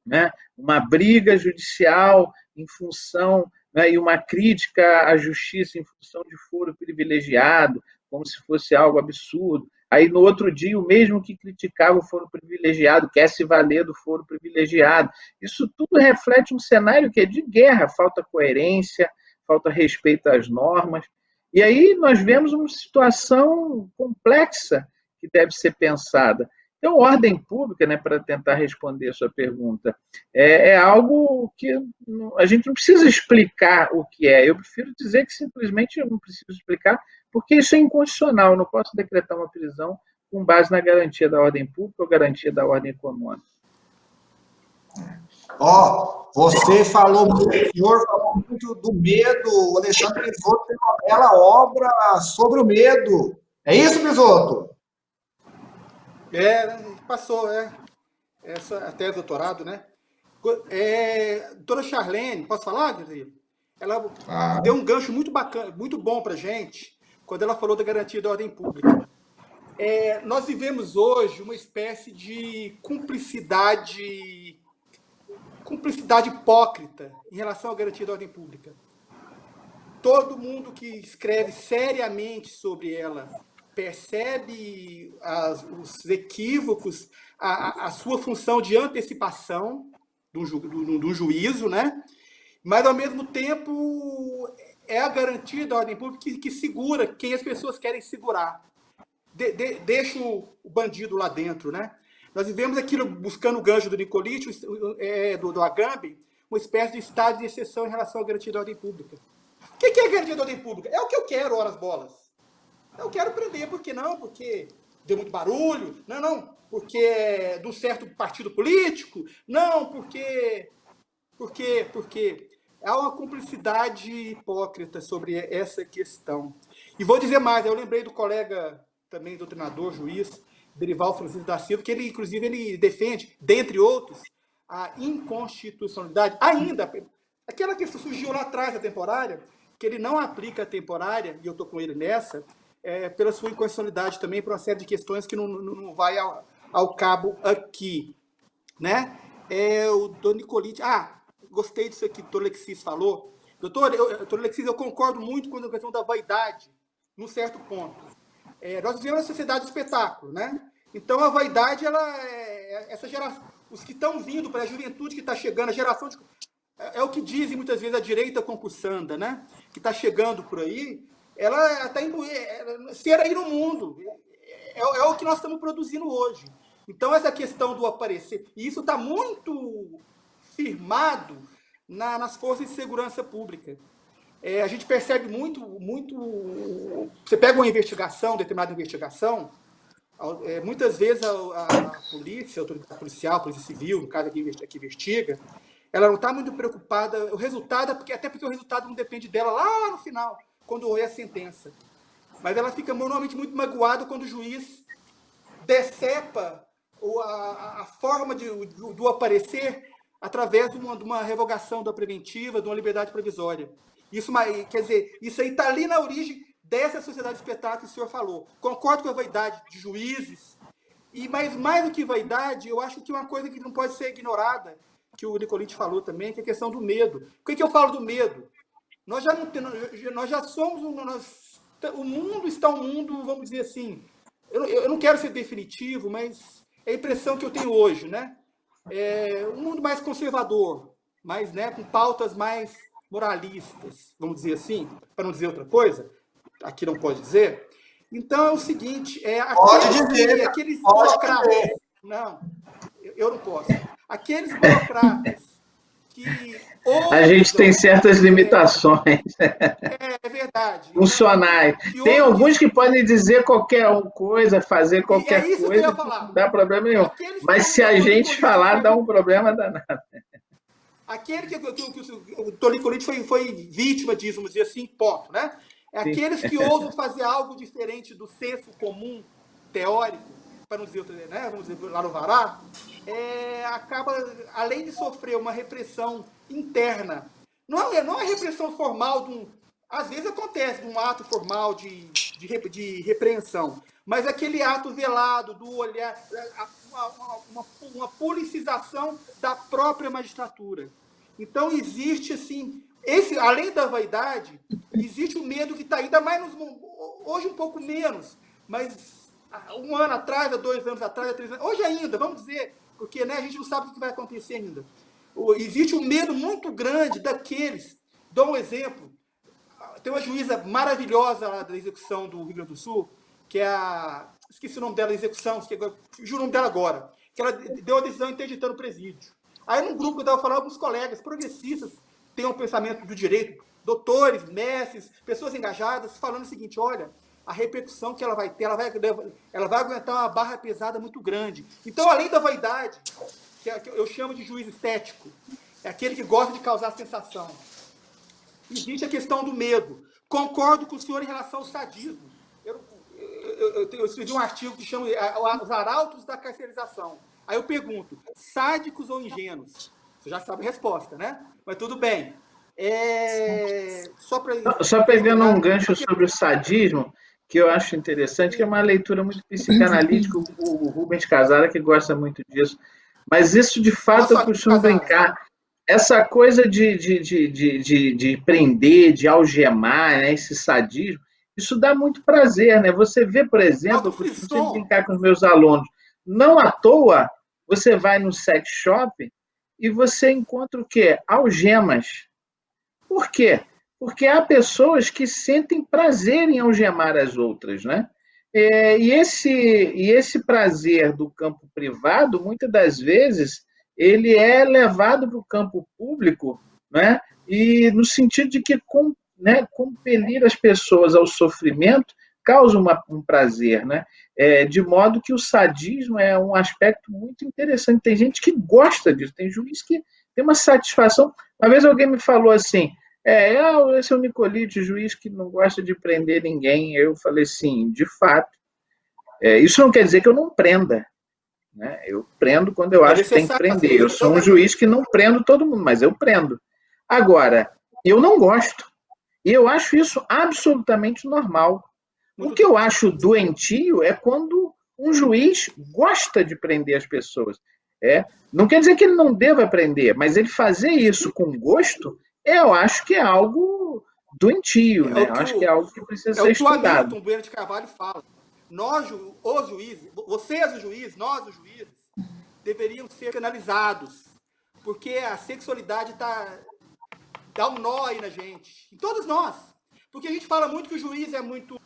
né, uma briga judicial em função, né, e uma crítica à justiça em função de foro privilegiado, como se fosse algo absurdo. Aí, no outro dia, o mesmo que criticava o foro privilegiado quer se valer do foro privilegiado. Isso tudo reflete um cenário que é de guerra, falta coerência, falta respeito às normas. E aí nós vemos uma situação complexa que deve ser pensada. Então, ordem pública, né, para tentar responder a sua pergunta, é algo que a gente não precisa explicar o que é. Eu prefiro dizer que simplesmente eu não preciso explicar, porque isso é inconstitucional. Eu não posso decretar uma prisão com base na garantia da ordem pública ou garantia da ordem econômica.
Você falou muito, o senhor falou muito do medo. O Alexandre Pizotto tem uma bela obra sobre o medo. É isso, Pizotto?
Passou, essa a tese de doutorado, né? Doutora Charlene, posso falar, Guilherme? Ela deu um gancho muito bacana, muito bom para a gente, quando ela falou da garantia da ordem pública. Nós vivemos hoje uma espécie de cumplicidade hipócrita em relação à garantia da ordem pública. Todo mundo que escreve seriamente sobre ela percebe os equívocos, a sua função de antecipação do juízo, né? Mas, ao mesmo tempo, é a garantia da ordem pública que segura quem as pessoas querem segurar. Deixa o bandido lá dentro, né? Nós vivemos aquilo, buscando o gancho do Nicolite, do Agamben, uma espécie de estado de exceção em relação à garantia da ordem pública. O que é a garantia da ordem pública? É o que eu quero, ora as bolas. Eu quero prender, por que não? Porque deu muito barulho. Não, porque é de um certo partido político. Não, porque há uma cumplicidade hipócrita sobre essa questão. E vou dizer mais, eu lembrei do colega, também doutrinador, juiz, Derival Francisco da Silva, que ele, inclusive, ele defende, dentre outros, a inconstitucionalidade, ainda, aquela que surgiu lá atrás da temporária, que ele não aplica a temporária, e eu estou com ele nessa, pela sua inconstitucionalidade também, por uma série de questões que não vai ao cabo aqui, né? O Dr. Nicolite, gostei disso aqui que o Dr. Alexis falou. Doutor Alexis, eu concordo muito com a questão da vaidade, num certo ponto. Nós vivemos uma sociedade de espetáculo, né? Então, a vaidade, essa geração, os que estão vindo para a juventude que está chegando, a geração é o que dizem muitas vezes a direita concursanda, né? Que está chegando por aí, ela está ser aí no mundo. É o que nós estamos produzindo hoje. Então, essa questão do aparecer, e isso está muito firmado nas forças de segurança pública. A gente percebe muito. Você pega uma investigação, determinada investigação, muitas vezes a polícia, a autoridade policial, a polícia civil, no caso aqui que investiga, ela não está muito preocupada. O resultado, até porque o resultado não depende dela lá no final, quando é a sentença. Mas ela fica normalmente muito magoada quando o juiz decepa a forma do aparecer através de uma revogação da preventiva, de uma liberdade provisória. Isso, quer dizer, isso aí está ali na origem dessa sociedade de espetáculo que o senhor falou. Concordo com a vaidade de juízes, mas mais do que vaidade, eu acho que uma coisa que não pode ser ignorada, que o Nicolite falou também, que é a questão do medo. Por que eu falo do medo? Nós já somos, o mundo está um mundo, vamos dizer assim, eu não quero ser definitivo, mas é a impressão que eu tenho hoje, né? Um mundo mais conservador, mais, né, com pautas mais moralistas, vamos dizer assim, para não dizer outra coisa, aqui não pode dizer. Então é o seguinte, aqueles burocratas, não, eu não posso. Aqueles burocratas que
a gente tem certas limitações.
É verdade.
Funcionais. Tem alguns que podem dizer qualquer coisa, fazer qualquer coisa, não dá problema nenhum. Mas se a gente falar, dá um problema danado.
Aquele que o Tonicolite foi vítima disso, vamos dizer assim, ponto, né? Aqueles que ousam fazer algo diferente do senso comum teórico, para não dizer, né, vamos dizer, lá no Vará, acaba, além de sofrer uma repressão interna, não é repressão formal, às vezes acontece um ato formal de repreensão, mas aquele ato velado do olhar, uma politização da própria magistratura. Então, existe, assim, além da vaidade, existe o medo que está ainda mais, hoje um pouco menos, mas um ano atrás, há 2 anos atrás, há 3 anos, hoje ainda, vamos dizer, porque, né, a gente não sabe o que vai acontecer ainda. Existe um medo muito grande daqueles, dou um exemplo, tem uma juíza maravilhosa lá da execução do Rio Grande do Sul, que é esqueci o nome dela, execução, fugiu o nome dela agora, que ela deu a decisão interditando o presídio. Aí, num grupo que eu estava falando, alguns colegas progressistas têm um pensamento do direito, doutores, mestres, pessoas engajadas, falando o seguinte, olha, a repercussão que ela vai ter, ela vai aguentar uma barra pesada muito grande. Então, além da vaidade, que eu chamo de juiz estético, é aquele que gosta de causar sensação, existe a questão do medo. Concordo com o senhor em relação ao sadismo. Eu escrevi um artigo que chama Os Arautos da Carcerização. Aí eu pergunto, sádicos ou ingênuos? Você já sabe a resposta, né? Mas tudo bem.
Só pegando um gancho sobre o sadismo, que eu acho interessante, que é uma leitura muito psicanalítica, o Rubens Casara, que gosta muito disso. Mas isso, de fato, eu costumo brincar. Essa coisa de prender, de algemar, né, esse sadismo, isso dá muito prazer, né? Você vê, por exemplo, eu costumo sempre brincar com os meus alunos, não à toa, você vai no sex shop e você encontra o quê? Algemas. Por quê? Porque há pessoas que sentem prazer em algemar as outras, né? E esse prazer do campo privado, muitas das vezes, ele é levado para o campo público, né? E no sentido de que compelir as pessoas ao sofrimento causa um prazer, né? De modo que o sadismo é um aspecto muito interessante. Tem gente que gosta disso, tem juiz que tem uma satisfação. Uma vez alguém me falou assim, esse é o Nicolite, juiz que não gosta de prender ninguém. Eu falei, sim, de fato. Isso não quer dizer que eu não prenda. né? Eu prendo quando eu
É
acho que tem que
necessário fazer
prender. Eu
isso.
sou um juiz que não prendo todo mundo, mas eu prendo. Agora, eu não gosto. E eu acho isso absolutamente normal. O
Muito
que eu
triste.
acho doentio é quando um juiz gosta de prender as pessoas. Não quer dizer que ele não deva prender, mas ele fazer isso com gosto, eu acho que é algo doentio,
É
né?
o
Eu
que
acho que é
o,
algo que precisa
é
ser
o que o
estudado.
Hamilton Bueno de Carvalho fala. Nós, os juízes, vocês, os juízes, nós, os juízes, deveriam ser penalizados, porque a sexualidade dá um nó aí na gente, em todos nós. Porque a gente fala muito que o juiz é muito...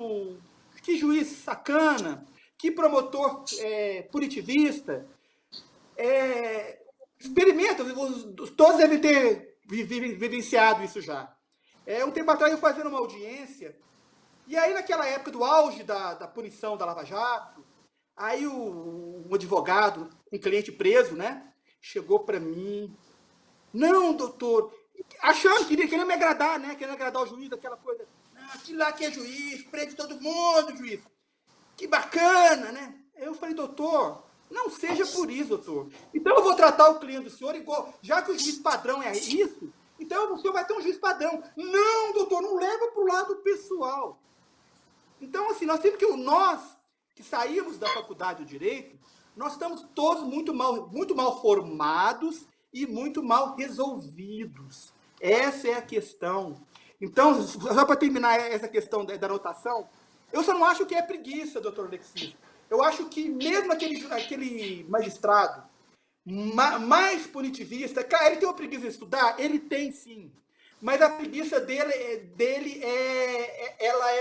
Que juiz sacana, que promotor punitivista. Experimenta, todos devem ter vivenciado isso já. Um tempo atrás eu fazendo uma audiência, e aí naquela época do auge da punição da Lava Jato, aí um advogado, um cliente preso, né, chegou para mim, não, doutor, achando, querendo me agradar, né, querendo agradar o juiz, aquela coisa, não, aquilo lá que é juiz, prende todo mundo, juiz, que bacana, né? Eu falei, doutor, não seja por isso, doutor. Então eu vou tratar o cliente do senhor igual, já que o juiz padrão é isso, então o senhor vai ter um juiz padrão. Não, doutor, não leva para o lado pessoal. Então, assim, nós temos nós que saímos da faculdade do direito, nós estamos todos muito mal formados e muito mal resolvidos. Essa é a questão. Então, só para terminar essa questão da anotação, eu só não acho que é preguiça, doutor Alexis. Eu acho que mesmo aquele magistrado mais punitivista, cara, ele tem uma preguiça de estudar? Ele tem, sim. Mas a preguiça dele ela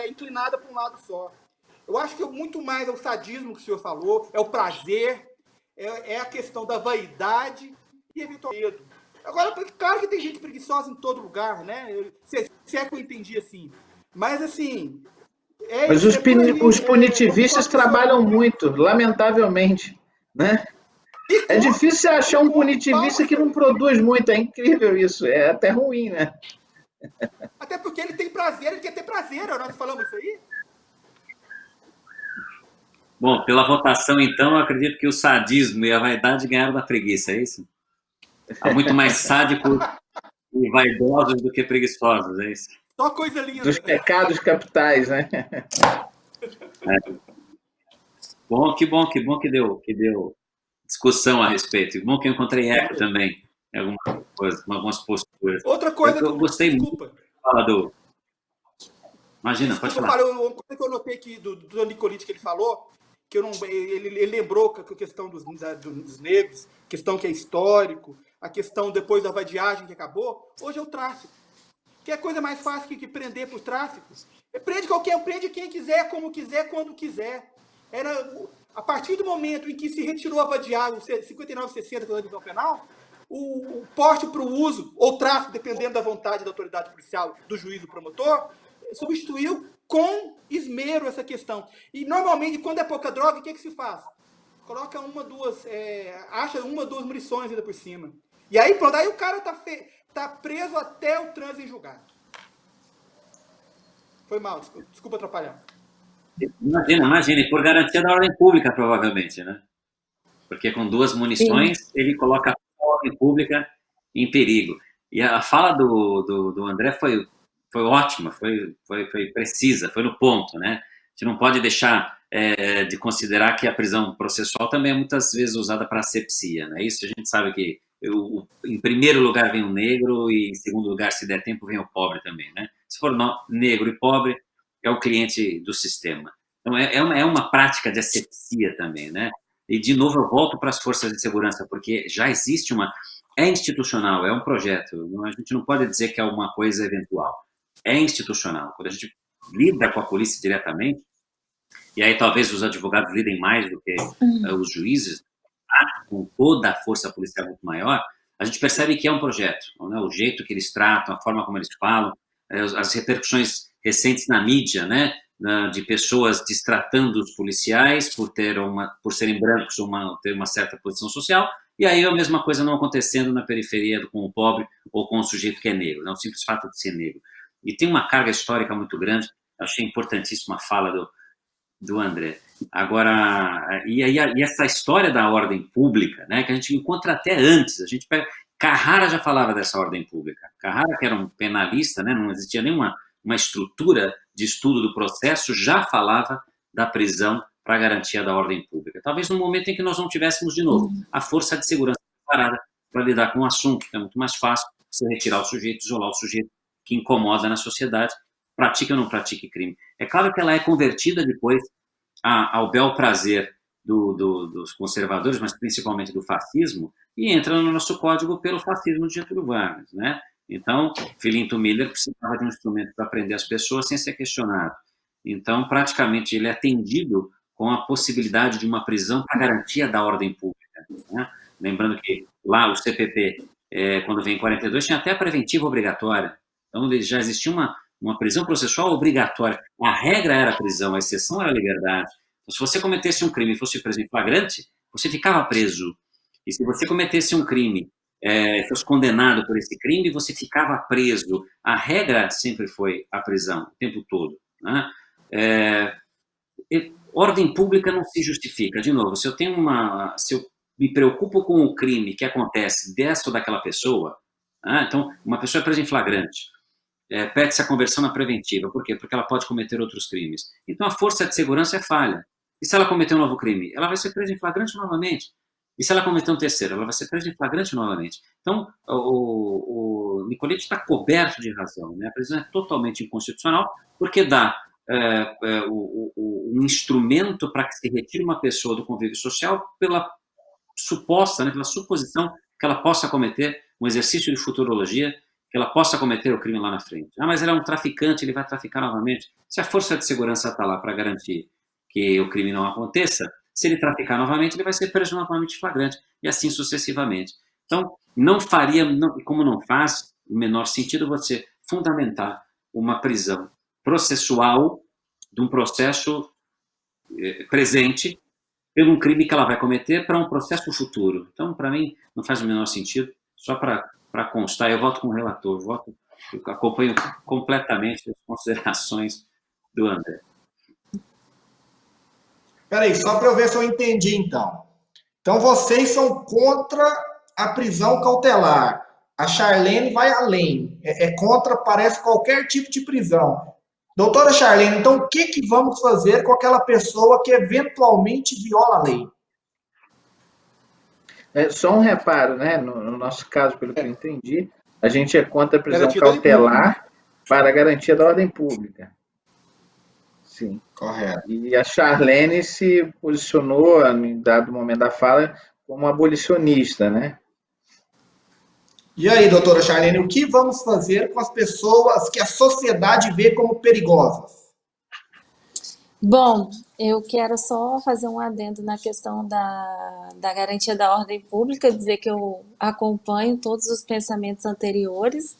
é inclinada para um lado só. Eu acho que muito mais é o sadismo que o senhor falou, é o prazer, é a questão da vaidade e eventualmente medo. Agora, claro que tem gente preguiçosa em todo lugar, né? Se é que eu entendi assim. Mas, assim,
Mas
isso, por aí.
os punitivistas
Concordo com o senhor.
trabalham muito, lamentavelmente, né?
E
É difícil você achar um punitivista
palmas
que
para
não
ele.
produz muito, é incrível isso, é até ruim, né?
Até porque ele tem prazer, ele quer ter prazer, nós falamos isso aí?
Bom, pela votação, então, eu acredito que o sadismo e a vaidade ganharam da preguiça, é isso? Há muito mais sádicos e vaidosos do que preguiçosos, é isso?
Só coisa
Dos
linda.
pecados capitais, né?
Bom que deu discussão a respeito. E bom que eu encontrei eco também em algumas posturas.
Outra coisa
Eu gostei muito
desculpa.
de falar do... Imagina, pode
Desculpa,
falar.
uma coisa que eu notei aqui do Nicolite que ele falou, que eu não, ele lembrou que a questão dos negros, questão que é histórico, a questão depois da vadiagem que acabou, hoje é o tráfico. Que é a coisa mais fácil que prender por tráfico. Prende quem quiser, como quiser, quando quiser. A partir do momento em que se retirou a vadiagem, o 5960 da divisão penal, o porte para o uso, ou tráfico, dependendo da vontade da autoridade policial, do juiz, do promotor, substituiu com esmero essa questão. E, normalmente, quando é pouca droga, o que se faz? Coloca acha uma, duas munições ainda por cima. E aí, pronto, aí o cara tá preso até o trânsito em julgado. Foi mal, desculpa atrapalhar.
Imagina, e por garantia da ordem pública, provavelmente, né? Porque com duas munições, ele coloca a ordem pública em perigo. E a fala do André foi ótima, foi precisa, foi no ponto, né? A gente não pode deixar de considerar que a prisão processual também é muitas vezes usada para asepsia, né? Isso a gente sabe que em primeiro lugar vem o negro e em segundo lugar, se der tempo, vem o pobre também, né? Se for negro e pobre, é o cliente do sistema. Então, é uma prática de asepsia também, né? E, de novo, eu volto para as forças de segurança, porque já existe é institucional, é um projeto. A gente não pode dizer que é uma coisa eventual. É institucional. Quando a gente lida com a polícia diretamente, e aí talvez os advogados lidem mais do que os juízes, com toda a força policial muito maior, a gente percebe que é um projeto, né? O jeito que eles tratam, a forma como eles falam, as repercussões recentes na mídia, né? De pessoas destratando os policiais por serem brancos ou ter uma certa posição social, e aí a mesma coisa não acontecendo na periferia com o pobre ou com o sujeito que é negro, né? O simples fato de ser negro. E tem uma carga histórica muito grande. Eu achei importantíssima a fala do André. Agora, e essa história da ordem pública, né, que a gente encontra até antes, a gente pega, Carrara já falava dessa ordem pública. Carrara, que era um penalista, né, não existia nenhuma uma estrutura de estudo do processo, já falava da prisão para garantia da ordem pública. Talvez no momento em que nós não tivéssemos, de novo, a força de segurança preparada para lidar com o assunto, que é muito mais fácil você retirar o sujeito, isolar o sujeito que incomoda na sociedade, pratique ou não pratique crime. É claro que ela é convertida depois ao bel prazer dos conservadores, mas principalmente do fascismo, e entra no nosso código pelo fascismo de Getúlio Vargas, né? Então, Filinto Miller precisava de um instrumento para prender as pessoas sem ser questionado. Então, praticamente, ele é atendido com a possibilidade de uma prisão para garantia da ordem pública, né? Lembrando que lá o CPP, quando vem em 42, tinha até a preventiva obrigatória. Então, já existia uma prisão processual obrigatória. A regra era a prisão, a exceção era a liberdade. Então, se você cometesse um crime e fosse preso em flagrante, você ficava preso. E se você cometesse um crime, fosse condenado por esse crime, você ficava preso. A regra sempre foi a prisão, o tempo todo, né? Ordem pública não se justifica. De novo, se eu me preocupo com o crime que acontece dessa ou daquela pessoa, né? Então, uma pessoa é presa em flagrante, pede-se a conversão na preventiva. Por quê? Porque ela pode cometer outros crimes. Então, a força de segurança é falha. E se ela cometer um novo crime? Ela vai ser presa em flagrante novamente. E se ela cometer um terceiro? Ela vai ser presa em flagrante novamente. Então, o Nicoletti está coberto de razão, né? A prisão é totalmente inconstitucional, porque dá um instrumento para que se retire uma pessoa do convívio social pela suposta, né, pela suposição que ela possa cometer um exercício de futurologia, que ela possa cometer o crime lá na frente. Mas ele é um traficante, ele vai traficar novamente. Se a força de segurança está lá para garantir que o crime não aconteça, se ele traficar novamente, ele vai ser preso novamente em flagrante, e assim sucessivamente. Então, não faria, como não faz, o menor sentido você fundamentar uma prisão processual de um processo presente pelo um crime que ela vai cometer para um processo futuro. Então, para mim, não faz o menor sentido. Só para constar, eu voto com o relator, eu acompanho completamente as considerações do André.
Peraí, só para eu ver se eu entendi, então. Então, vocês são contra a prisão cautelar. A Charlene vai além. É contra, parece, qualquer tipo de prisão. Doutora Charlene, então o que vamos fazer com aquela pessoa que eventualmente viola a lei?
Só um reparo, né? No nosso caso, pelo que eu entendi, a gente é contra a prisão
Garantia da ordem
cautelar para a garantia da ordem pública. Sim.
Correto.
E a Charlene se posicionou, em dado momento da fala, como abolicionista, né?
E aí, doutora Charlene, o que vamos fazer com as pessoas que a sociedade vê como perigosas?
Bom, eu quero só fazer um adendo na questão da garantia da ordem pública, dizer que eu acompanho todos os pensamentos anteriores,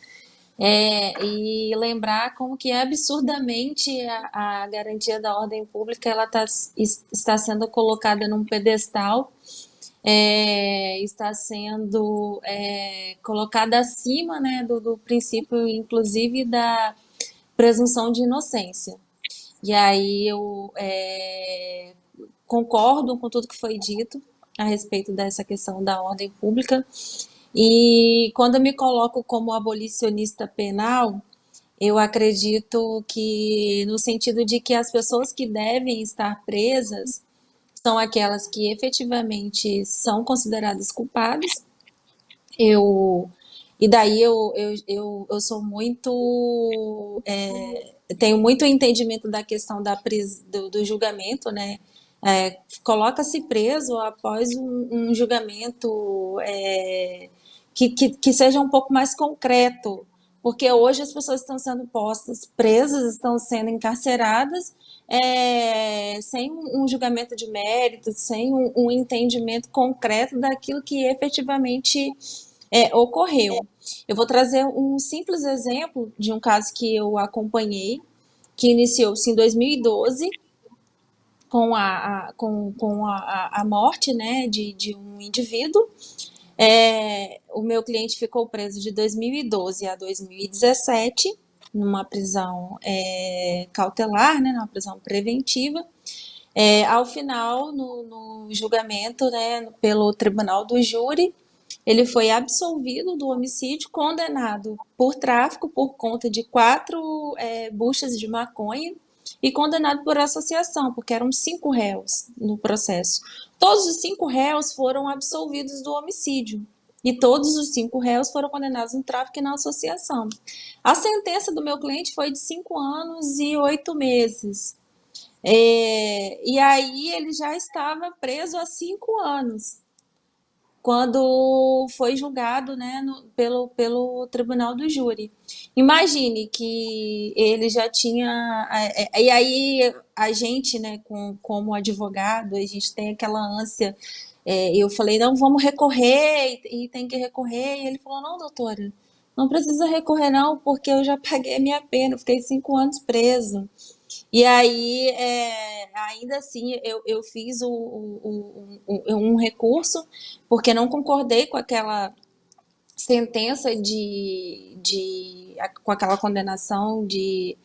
e lembrar como que absurdamente a garantia da ordem pública ela está sendo colocada num pedestal, está sendo colocada acima, né, do princípio, inclusive, da presunção de inocência. E aí eu concordo com tudo que foi dito a respeito dessa questão da ordem pública. E quando eu me coloco como abolicionista penal, eu acredito que no sentido de que as pessoas que devem estar presas são aquelas que efetivamente são consideradas culpadas. E daí eu sou muito... tenho muito entendimento da questão do julgamento, né? Coloca-se preso após um julgamento que seja um pouco mais concreto, porque hoje as pessoas estão sendo postas presas, estão sendo encarceradas, sem um julgamento de mérito, sem um entendimento concreto daquilo que efetivamente ocorreu. Eu vou trazer um simples exemplo de um caso que eu acompanhei, que iniciou-se em 2012, com a morte, né, de um indivíduo. O meu cliente ficou preso de 2012 a 2017, numa prisão cautelar, né, numa prisão preventiva. Ao final, no julgamento, né, pelo tribunal do júri, ele foi absolvido do homicídio, condenado por tráfico por conta de 4 buchas de maconha e condenado por associação, porque eram 5 réus no processo. Todos os 5 réus foram absolvidos do homicídio e todos os 5 réus foram condenados no tráfico e na associação. A sentença do meu cliente foi de 5 anos e 8 meses. E aí ele já estava preso há 5 anos, quando foi julgado, né, pelo tribunal do júri. Imagine que ele já tinha... E aí a gente, né, como advogado, a gente tem aquela ânsia. Eu falei, não, vamos recorrer, e tem que recorrer. E ele falou, não, doutora, não precisa recorrer não, porque eu já paguei a minha pena, eu fiquei 5 anos preso. E aí, ainda assim, eu fiz um recurso, porque não concordei com aquela sentença com aquela condenação de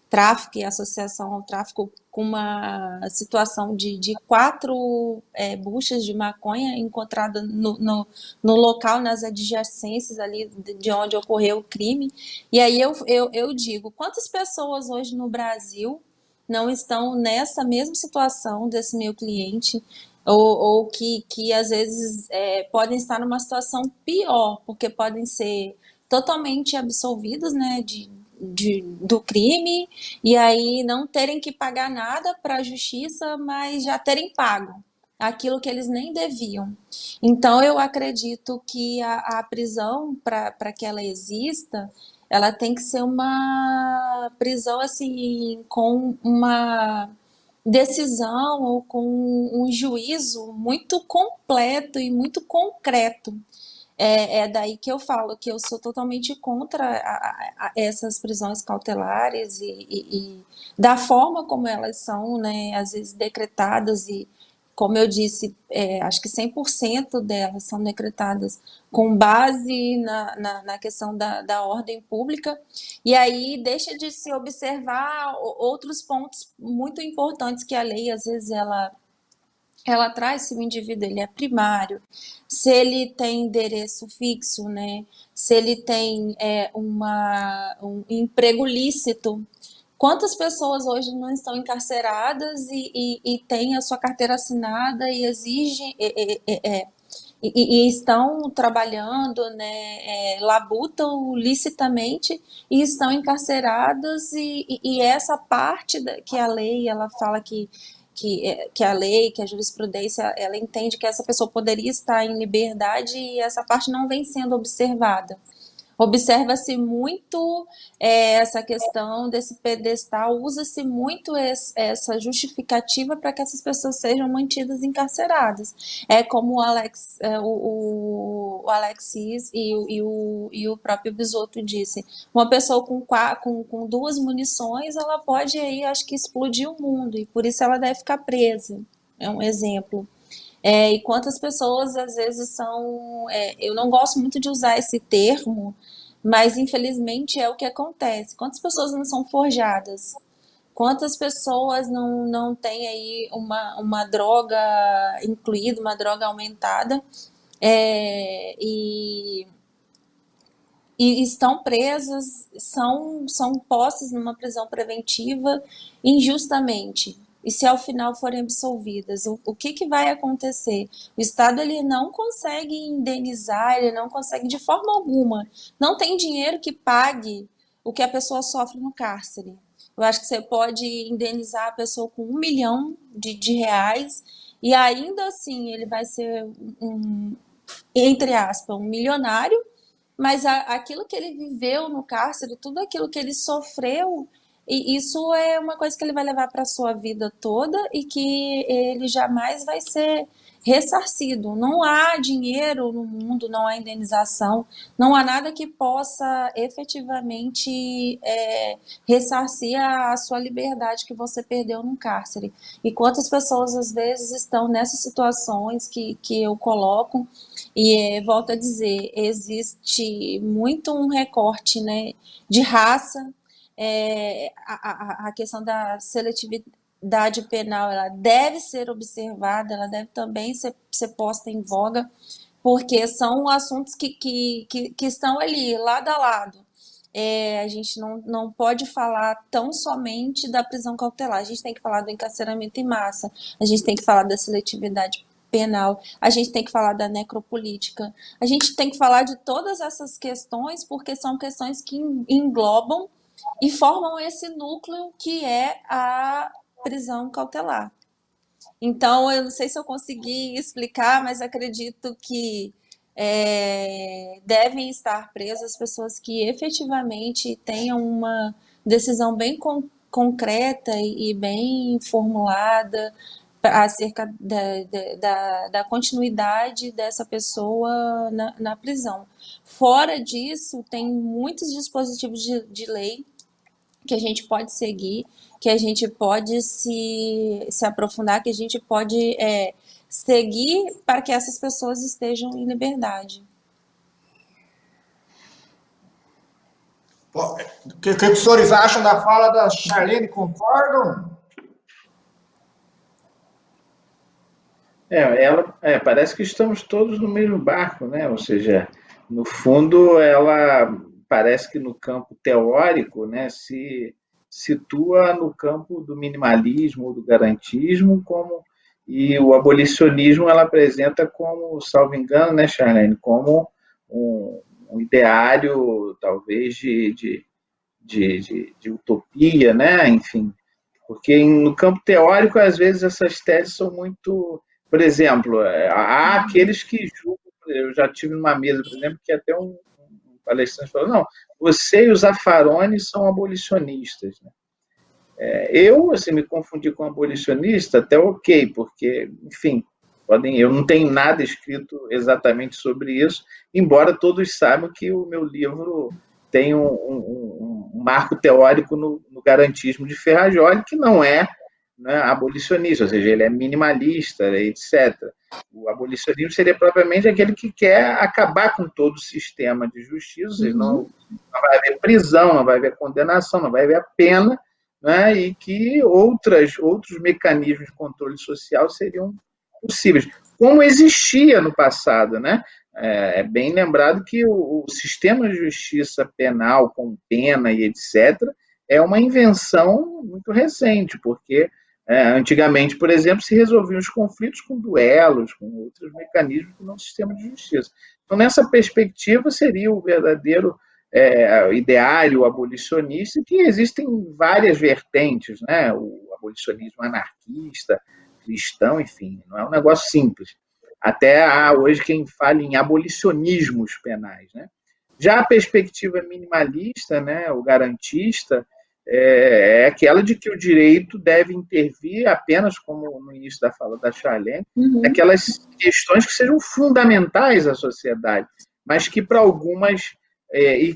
tráfico e associação ao tráfico, com uma situação de 4 buchas de maconha encontradas no local, nas adjacências ali de onde ocorreu o crime. E aí eu digo, quantas pessoas hoje no Brasil não estão nessa mesma situação desse meu cliente, ou que às vezes podem estar numa situação pior, porque podem ser totalmente absolvidos, né, do crime, e aí não terem que pagar nada para a justiça, mas já terem pago aquilo que eles nem deviam. Então, eu acredito que a prisão, para que ela exista, ela tem que ser uma prisão assim, com uma decisão ou com um juízo muito completo e muito concreto. É daí que eu falo que eu sou totalmente contra essas prisões cautelares e da forma como elas são, né, às vezes decretadas, e como eu disse, acho que 100% delas são decretadas com base na questão da ordem pública, e aí deixa de se observar outros pontos muito importantes que a lei, às vezes, ela traz. Se o indivíduo ele é primário, se ele tem endereço fixo, né? Se ele tem um emprego lícito. Quantas pessoas hoje não estão encarceradas e têm a sua carteira assinada e exigem e estão trabalhando, né, labutam licitamente e estão encarceradas, e essa parte que a lei ela fala que a lei, que a jurisprudência, ela entende que essa pessoa poderia estar em liberdade, e essa parte não vem sendo observada. Observa-se muito essa questão desse pedestal, usa-se muito essa justificativa para que essas pessoas sejam mantidas encarceradas. É como o Alexis e o próprio Bisotto disse, uma pessoa com 2 munições, ela pode aí, acho que, explodir o mundo, e por isso ela deve ficar presa. É um exemplo. E quantas pessoas, às vezes, são... eu não gosto muito de usar esse termo, mas, infelizmente, é o que acontece. Quantas pessoas não são forjadas? Quantas pessoas não têm aí uma droga incluída, uma droga aumentada, e estão presas, são postas numa prisão preventiva injustamente. E se ao final forem absolvidas, o que vai acontecer? O Estado ele não consegue indenizar, ele não consegue de forma alguma, não tem dinheiro que pague o que a pessoa sofre no cárcere. Eu acho que você pode indenizar a pessoa com 1 milhão de reais, e ainda assim ele vai ser entre aspas, um milionário, mas aquilo que ele viveu no cárcere, tudo aquilo que ele sofreu, e isso é uma coisa que ele vai levar para a sua vida toda, e que ele jamais vai ser ressarcido. Não há dinheiro no mundo, não há indenização, não há nada que possa efetivamente ressarcir a sua liberdade que você perdeu no cárcere. E quantas pessoas, às vezes, estão nessas situações que eu coloco, e volto a dizer, existe muito um recorte, né, de raça, a questão da seletividade penal, ela deve ser observada, ela deve também ser posta em voga, porque são assuntos que estão ali, lado a lado. A gente não pode falar tão somente da prisão cautelar, a gente tem que falar do encarceramento em massa, a gente tem que falar da seletividade penal, a gente tem que falar da necropolítica, a gente tem que falar de todas essas questões, porque são questões que englobam e formam esse núcleo que é a prisão cautelar. Então, eu não sei se eu consegui explicar, mas acredito que devem estar presas pessoas que efetivamente tenham uma decisão bem concreta e bem formulada acerca da continuidade dessa pessoa na prisão. Fora disso, tem muitos dispositivos de lei que a gente pode seguir, que a gente pode se aprofundar, que a gente pode seguir para que essas pessoas estejam em liberdade.
O que os senhores acham da fala da Charlene? Concordam?
Parece que estamos todos no mesmo barco, né? Ou seja, no fundo, ela parece que no campo teórico, né, se situa no campo do minimalismo, do garantismo, e o abolicionismo ela apresenta como, salvo engano, né, Charlene, como um ideário, talvez, de utopia, né? Enfim, porque no campo teórico, às vezes, essas teses são muito... Por exemplo, há aqueles que julgam... Eu já tive numa mesa, por exemplo, que até um palestrante falou, não, você e o Zaffaroni são abolicionistas. Né? Eu, assim, me confundi com abolicionista, até ok, porque, enfim, eu não tenho nada escrito exatamente sobre isso, embora todos saibam que o meu livro tem um marco teórico no garantismo de Ferrajoli, que não é, né, abolicionista, ou seja, ele é minimalista, etc. O abolicionismo seria propriamente aquele que quer acabar com todo o sistema de justiça, ou seja, não vai haver prisão, não vai haver condenação, não vai haver a pena, né, e que outros mecanismos de controle social seriam possíveis, como existia no passado, né? É bem lembrado que o sistema de justiça penal, com pena e etc., é uma invenção muito recente, porque antigamente, por exemplo, se resolviam os conflitos com duelos, com outros mecanismos que não o sistema de justiça. Então, nessa perspectiva, seria o verdadeiro ideário abolicionista, que existem várias vertentes, né? O abolicionismo anarquista, cristão, enfim, não é um negócio simples. Até há hoje quem fala em abolicionismos penais, né? Já a perspectiva minimalista, né, o garantista, é aquela de que o direito deve intervir apenas, como no início da fala da Charlene, aquelas questões que sejam fundamentais à sociedade, mas que para algumas e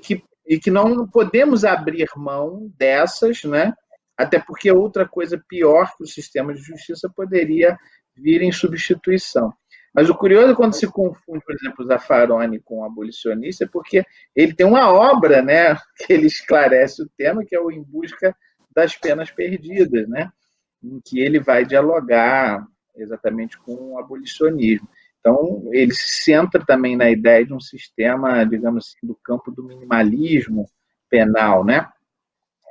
que não podemos abrir mão dessas, né? Até porque outra coisa pior que o sistema de justiça poderia vir em substituição. Mas o curioso é quando se confunde, por exemplo, o Zaffaroni com o abolicionista, é porque ele tem uma obra, né, que ele esclarece o tema, que é o Em Busca das Penas Perdidas, né, em que ele vai dialogar exatamente com o abolicionismo. Então, ele se centra também na ideia de um sistema, digamos assim, do campo do minimalismo penal, né?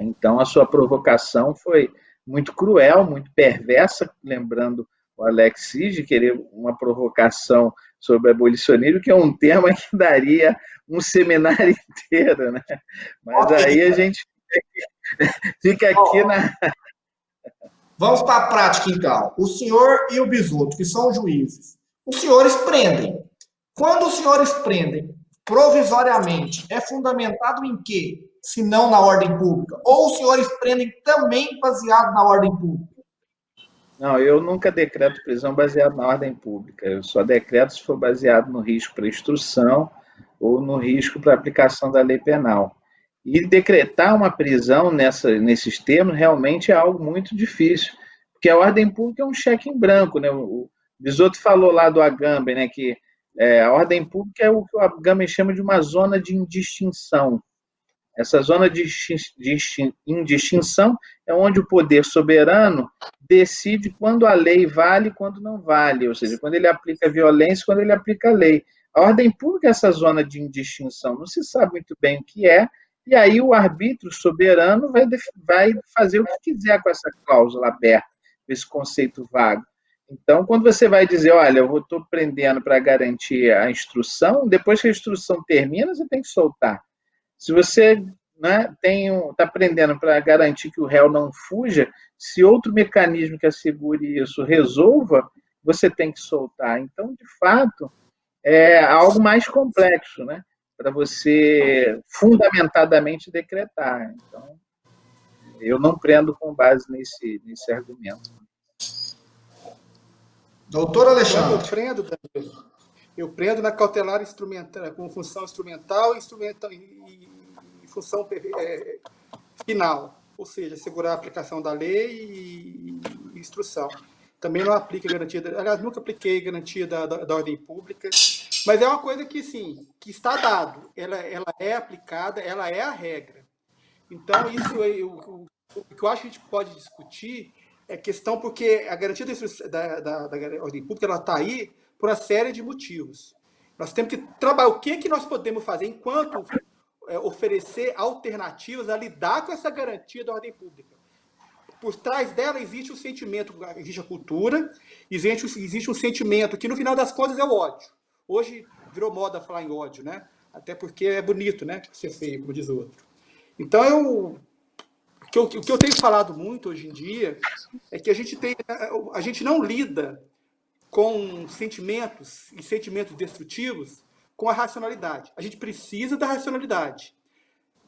Então, a sua provocação foi muito cruel, muito perversa, lembrando o Alex Sige, querer uma provocação sobre abolicionismo, que é um tema que daria um seminário inteiro, né? Mas aí a gente fica aqui na...
Vamos para a prática, então. O senhor e o Bisotto, que são juízes, os senhores prendem. Quando os senhores prendem provisoriamente, é fundamentado em quê? Se não na ordem pública? Ou os senhores prendem também baseado na ordem pública?
Não, eu nunca decreto prisão baseado na ordem pública. Eu só decreto se for baseado no risco para instrução ou no risco para aplicação da lei penal. E decretar uma prisão nesses termos realmente é algo muito difícil, porque a ordem pública é um cheque em branco, né? O Bisotto falou lá do Agamben, né, que a ordem pública é o que o Agamben chama de uma zona de indistinção. Essa zona de indistinção é onde o poder soberano decide quando a lei vale e quando não vale, ou seja, quando ele aplica violência e quando ele aplica a lei. A ordem pública é essa zona de indistinção, não se sabe muito bem o que é, e aí o arbítrio soberano vai fazer o que quiser com essa cláusula aberta, com esse conceito vago. Então, quando você vai dizer, olha, eu estou prendendo para garantir a instrução, depois que a instrução termina, você tem que soltar. Se você, né, está prendendo para garantir que o réu não fuja, se outro mecanismo que assegure isso resolva, você tem que soltar. Então, de fato, é algo mais complexo, né, para você fundamentadamente decretar. Então, eu não prendo com base nesse argumento.
Doutor
Quando
Alexandre.
eu prendo na cautelar instrumental, com função instrumental e função final, ou seja, assegurar a aplicação da lei e instrução. Também não aplica garantia, aliás, nunca apliquei garantia da ordem pública, mas é uma coisa que, sim, que está dado, ela é aplicada, ela é a regra. Então, isso o que eu acho que a gente pode discutir é questão porque a garantia da ordem pública ela está aí por uma série de motivos. Nós temos que trabalhar o que nós podemos fazer enquanto oferecer alternativas a lidar com essa garantia da ordem pública. Por trás dela existe o sentimento, existe a cultura, existe um sentimento que no final das contas é o ódio. Hoje virou moda falar em ódio, né? Até porque é bonito, né? Ser feio, como diz o outro. Então, o que eu tenho falado muito hoje em dia é que a gente não lida com sentimentos e sentimentos destrutivos com a racionalidade. A gente precisa da racionalidade.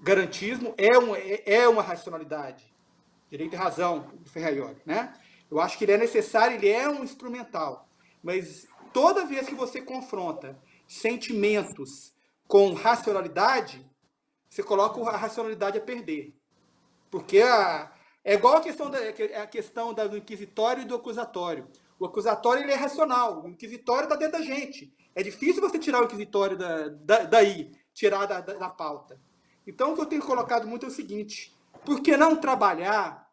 Garantismo é uma racionalidade. Direito e razão, do Ferraioli, né? Eu acho que ele é necessário, ele é um instrumental. Mas toda vez que você confronta sentimentos com racionalidade, você coloca a racionalidade a perder. Porque é igual a questão do inquisitório e do acusatório. O acusatório ele é racional, o inquisitório está dentro da gente. É difícil você tirar o inquisitório daí, tirar da pauta. Então, o que eu tenho colocado muito é o seguinte: por que não trabalhar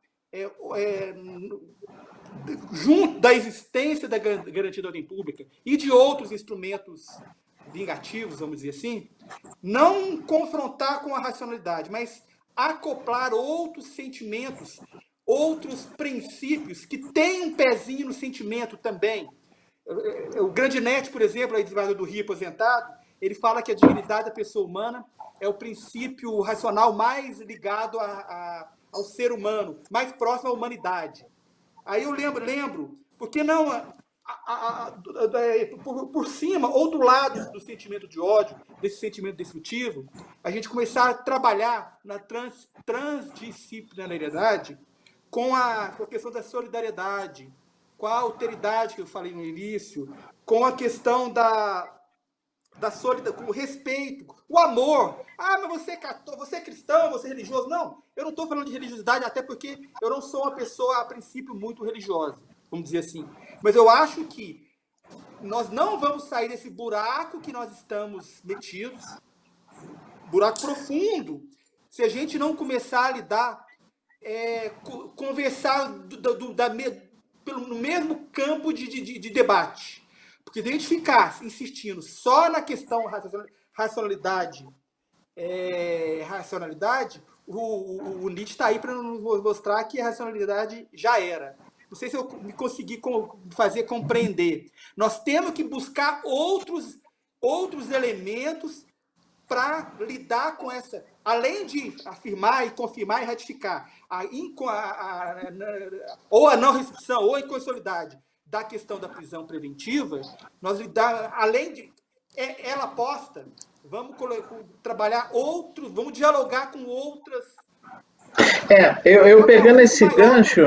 junto da existência da garantia da ordem pública e de outros instrumentos vingativos, vamos dizer assim, não confrontar com a racionalidade, mas acoplar outros sentimentos, outros princípios que têm um pezinho no sentimento também. O Grandinetti, por exemplo, advogado do Rio aposentado, ele fala que a dignidade da pessoa humana é o princípio racional mais ligado ao ser humano, mais próximo à humanidade. Aí eu lembro, por que não por cima ou do lado do sentimento de ódio, desse sentimento destrutivo, a gente começar a trabalhar na transdisciplinariedade com a questão da solidariedade, com a alteridade que eu falei no início, com a questão da solidariedade, com o respeito, o amor. Ah, mas você é católico, você é cristão, você é religioso. Não, eu não estou falando de religiosidade, até porque eu não sou uma pessoa, a princípio, muito religiosa, vamos dizer assim. Mas eu acho que nós não vamos sair desse buraco que nós estamos metidos, buraco profundo, se a gente não começar a lidar, conversar no mesmo campo de debate. Porque se a gente ficar insistindo só na questão racionalidade, o Nietzsche está aí para nos mostrar que a racionalidade já era. Não sei se eu me consegui fazer compreender. Nós temos que buscar outros elementos para lidar com essa, além de afirmar e confirmar e ratificar ou a não restrição ou a inconstitucionalidade da questão da prisão preventiva, nós lidar, além de ela aposta, vamos trabalhar vamos dialogar com outras.
Eu pegando esse gancho.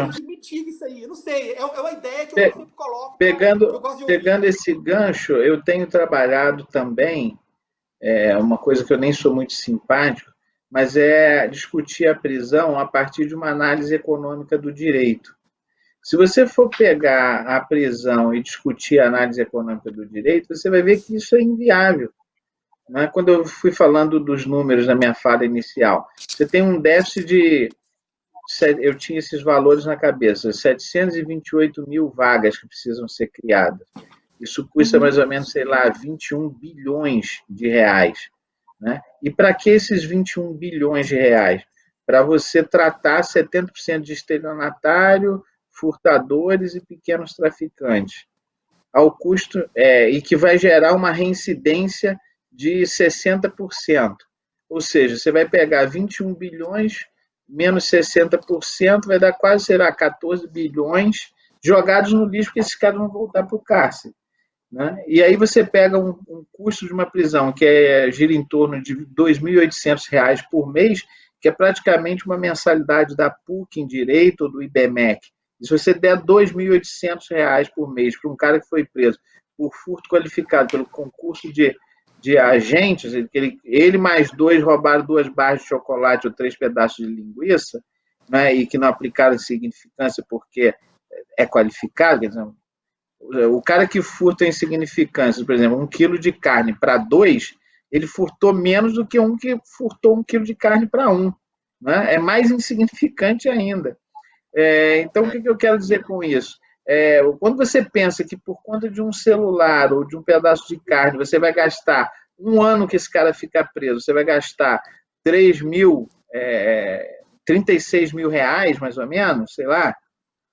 Isso aí, eu não sei, é uma ideia que eu sempre coloco.
Pegando esse gancho, eu tenho trabalhado também, uma coisa que eu nem sou muito simpático, mas é discutir a prisão a partir de uma análise econômica do direito. Se você for pegar a prisão e discutir a análise econômica do direito, você vai ver que isso é inviável. né? Quando eu fui falando dos números na minha fala inicial, você tem um déficit de, eu tinha esses valores na cabeça, 728 mil vagas que precisam ser criadas. Isso custa mais ou menos, sei lá, 21 bilhões de reais, né? E para que esses 21 bilhões de reais? Para você tratar 70% de estelionatário, furtadores e pequenos traficantes, ao custo, e que vai gerar uma reincidência de 60%. Ou seja, você vai pegar 21 bilhões menos 60%, vai dar quase, será, 14 bilhões jogados no lixo, porque esses caras vão voltar para o cárcere. Né? E aí você pega um custo de uma prisão que gira em torno de R$ 2.800 por mês, que é praticamente uma mensalidade da PUC em Direito ou do IBMEC. E se você der R$ 2.800 por mês para um cara que foi preso por furto qualificado pelo concurso de agentes, ele mais 2 roubaram 2 barras de chocolate ou 3 pedaços de linguiça, né, e que não aplicaram significância porque é qualificado, quer dizer, o cara que furta insignificâncias, por exemplo, 1 quilo de carne para 2, ele furtou menos do que um que furtou 1 quilo de carne para 1. Né? É mais insignificante ainda. Então, o que eu quero dizer com isso? Quando você pensa que por conta de um celular ou de um pedaço de carne, você vai gastar um ano que esse cara ficar preso, você vai gastar 36 mil reais, mais ou menos, sei lá,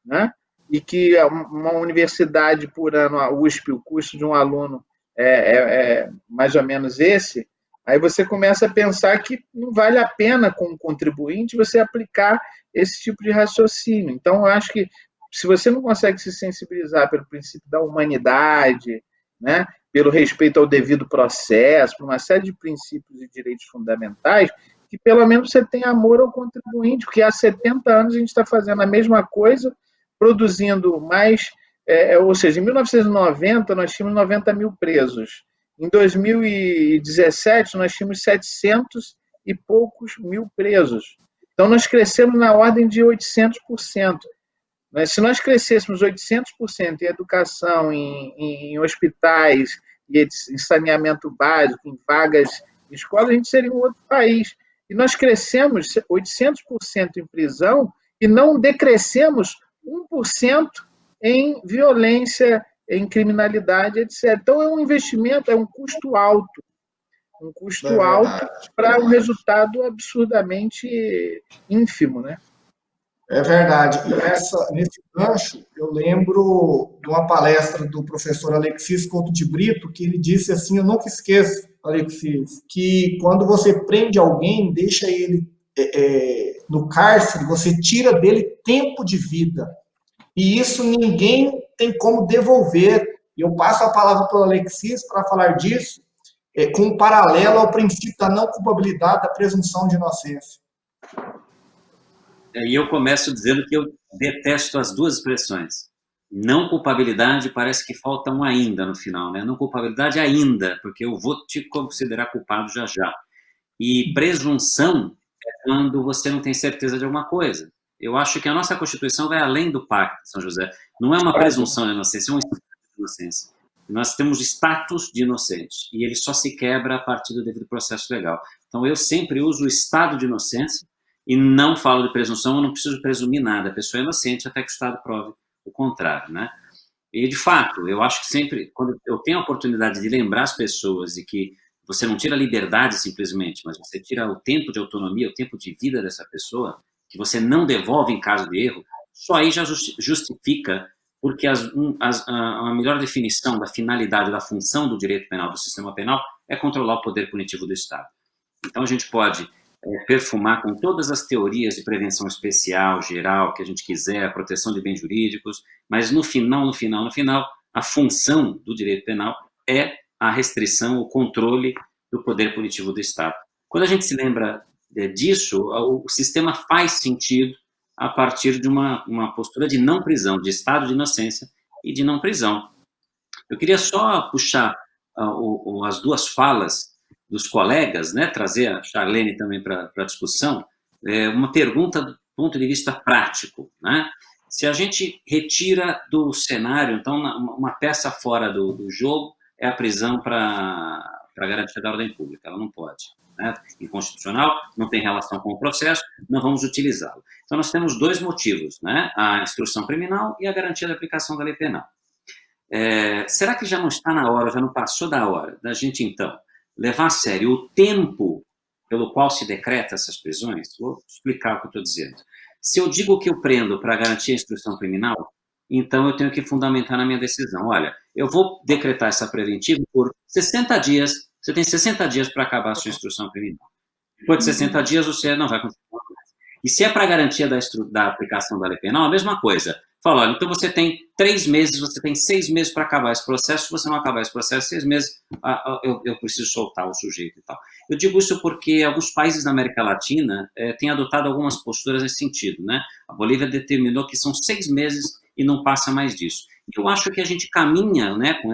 né? E que uma universidade por ano, a USP, o custo de um aluno é mais ou menos esse, aí você começa a pensar que não vale a pena, como contribuinte, você aplicar esse tipo de raciocínio. Então, eu acho que se você não consegue se sensibilizar pelo princípio da humanidade, né, pelo respeito ao devido processo, por uma série de princípios e direitos fundamentais, que pelo menos você tenha amor ao contribuinte, porque há 70 anos a gente está fazendo a mesma coisa, produzindo mais, ou seja, em 1990 nós tínhamos 90 mil presos, em 2017 nós tínhamos 700 e poucos mil presos. Então nós crescemos na ordem de 800%. Se nós crescêssemos 800% em educação, em hospitais, em saneamento básico, em vagas em escola, a gente seria um outro país. E nós crescemos 800% em prisão e não decrescemos 1% em violência, em criminalidade, etc. Então, é um investimento, é um custo alto para um resultado absurdamente ínfimo, né?
É verdade. E nesse gancho, eu lembro de uma palestra do professor Alexis Couto de Brito, que ele disse assim, eu nunca esqueço, Alexis, que quando você prende alguém, deixa ele no cárcere, você tira dele tempo de vida. E isso ninguém tem como devolver. E eu passo a palavra para o Alexis para falar disso, com um paralelo ao princípio da não culpabilidade, da presunção de inocência.
E eu começo dizendo que eu detesto as duas expressões. Não culpabilidade, parece que falta um ainda no final, né? Não culpabilidade ainda, porque eu vou te considerar culpado já já. E presunção é quando você não tem certeza de alguma coisa. Eu acho que a nossa Constituição vai além do Pacto de São José. Não é uma presunção de inocência, é um estado de inocência. Nós temos status de inocente, e ele só se quebra a partir do devido processo legal. Então, eu sempre uso o estado de inocência e não falo de presunção, eu não preciso presumir nada. A pessoa é inocente até que o Estado prove o contrário, né? E, de fato, eu acho que sempre, quando eu tenho a oportunidade de lembrar as pessoas de que você não tira a liberdade simplesmente, mas você tira o tempo de autonomia, o tempo de vida dessa pessoa, que você não devolve em caso de erro, só aí já justifica, porque a melhor definição da finalidade, da função do direito penal, do sistema penal, é controlar o poder punitivo do Estado. Então a gente pode perfumar com todas as teorias de prevenção especial, geral, que a gente quiser, a proteção de bens jurídicos, mas no final, a função do direito penal é a restrição, o controle do poder punitivo do Estado. Quando a gente se lembra disso, o sistema faz sentido a partir de uma postura de não prisão, de estado de inocência e de não prisão. Eu queria só puxar as duas falas dos colegas, né, trazer a Charlene também para a discussão, uma pergunta do ponto de vista prático, né? Se a gente retira do cenário, então, uma peça fora do jogo é a prisão para para garantia da ordem pública. Ela não pode. Né? Inconstitucional, não tem relação com o processo, não vamos utilizá-lo. Então, nós temos dois motivos, né? A instrução criminal e a garantia da aplicação da lei penal. Será que já não está na hora, já não passou da hora da gente, então, levar a sério o tempo pelo qual se decreta essas prisões? Vou explicar o que eu estou dizendo. Se eu digo que eu prendo para garantir a instrução criminal, então eu tenho que fundamentar na minha decisão. Olha, eu vou decretar essa preventiva por 60 dias, você tem 60 dias para acabar a sua instrução criminal. Depois de 60 dias, você não vai continuar mais. E se é para garantia da aplicação da lei penal, a mesma coisa. Fala, olha, então você tem 3 meses, você tem 6 meses para acabar esse processo. Se você não acabar esse processo, 6 meses, eu preciso soltar o sujeito e tal. Eu digo isso porque alguns países da América Latina têm adotado algumas posturas nesse sentido, né? A Bolívia determinou que são 6 meses e não passa mais disso. E eu acho que a gente caminha, né, com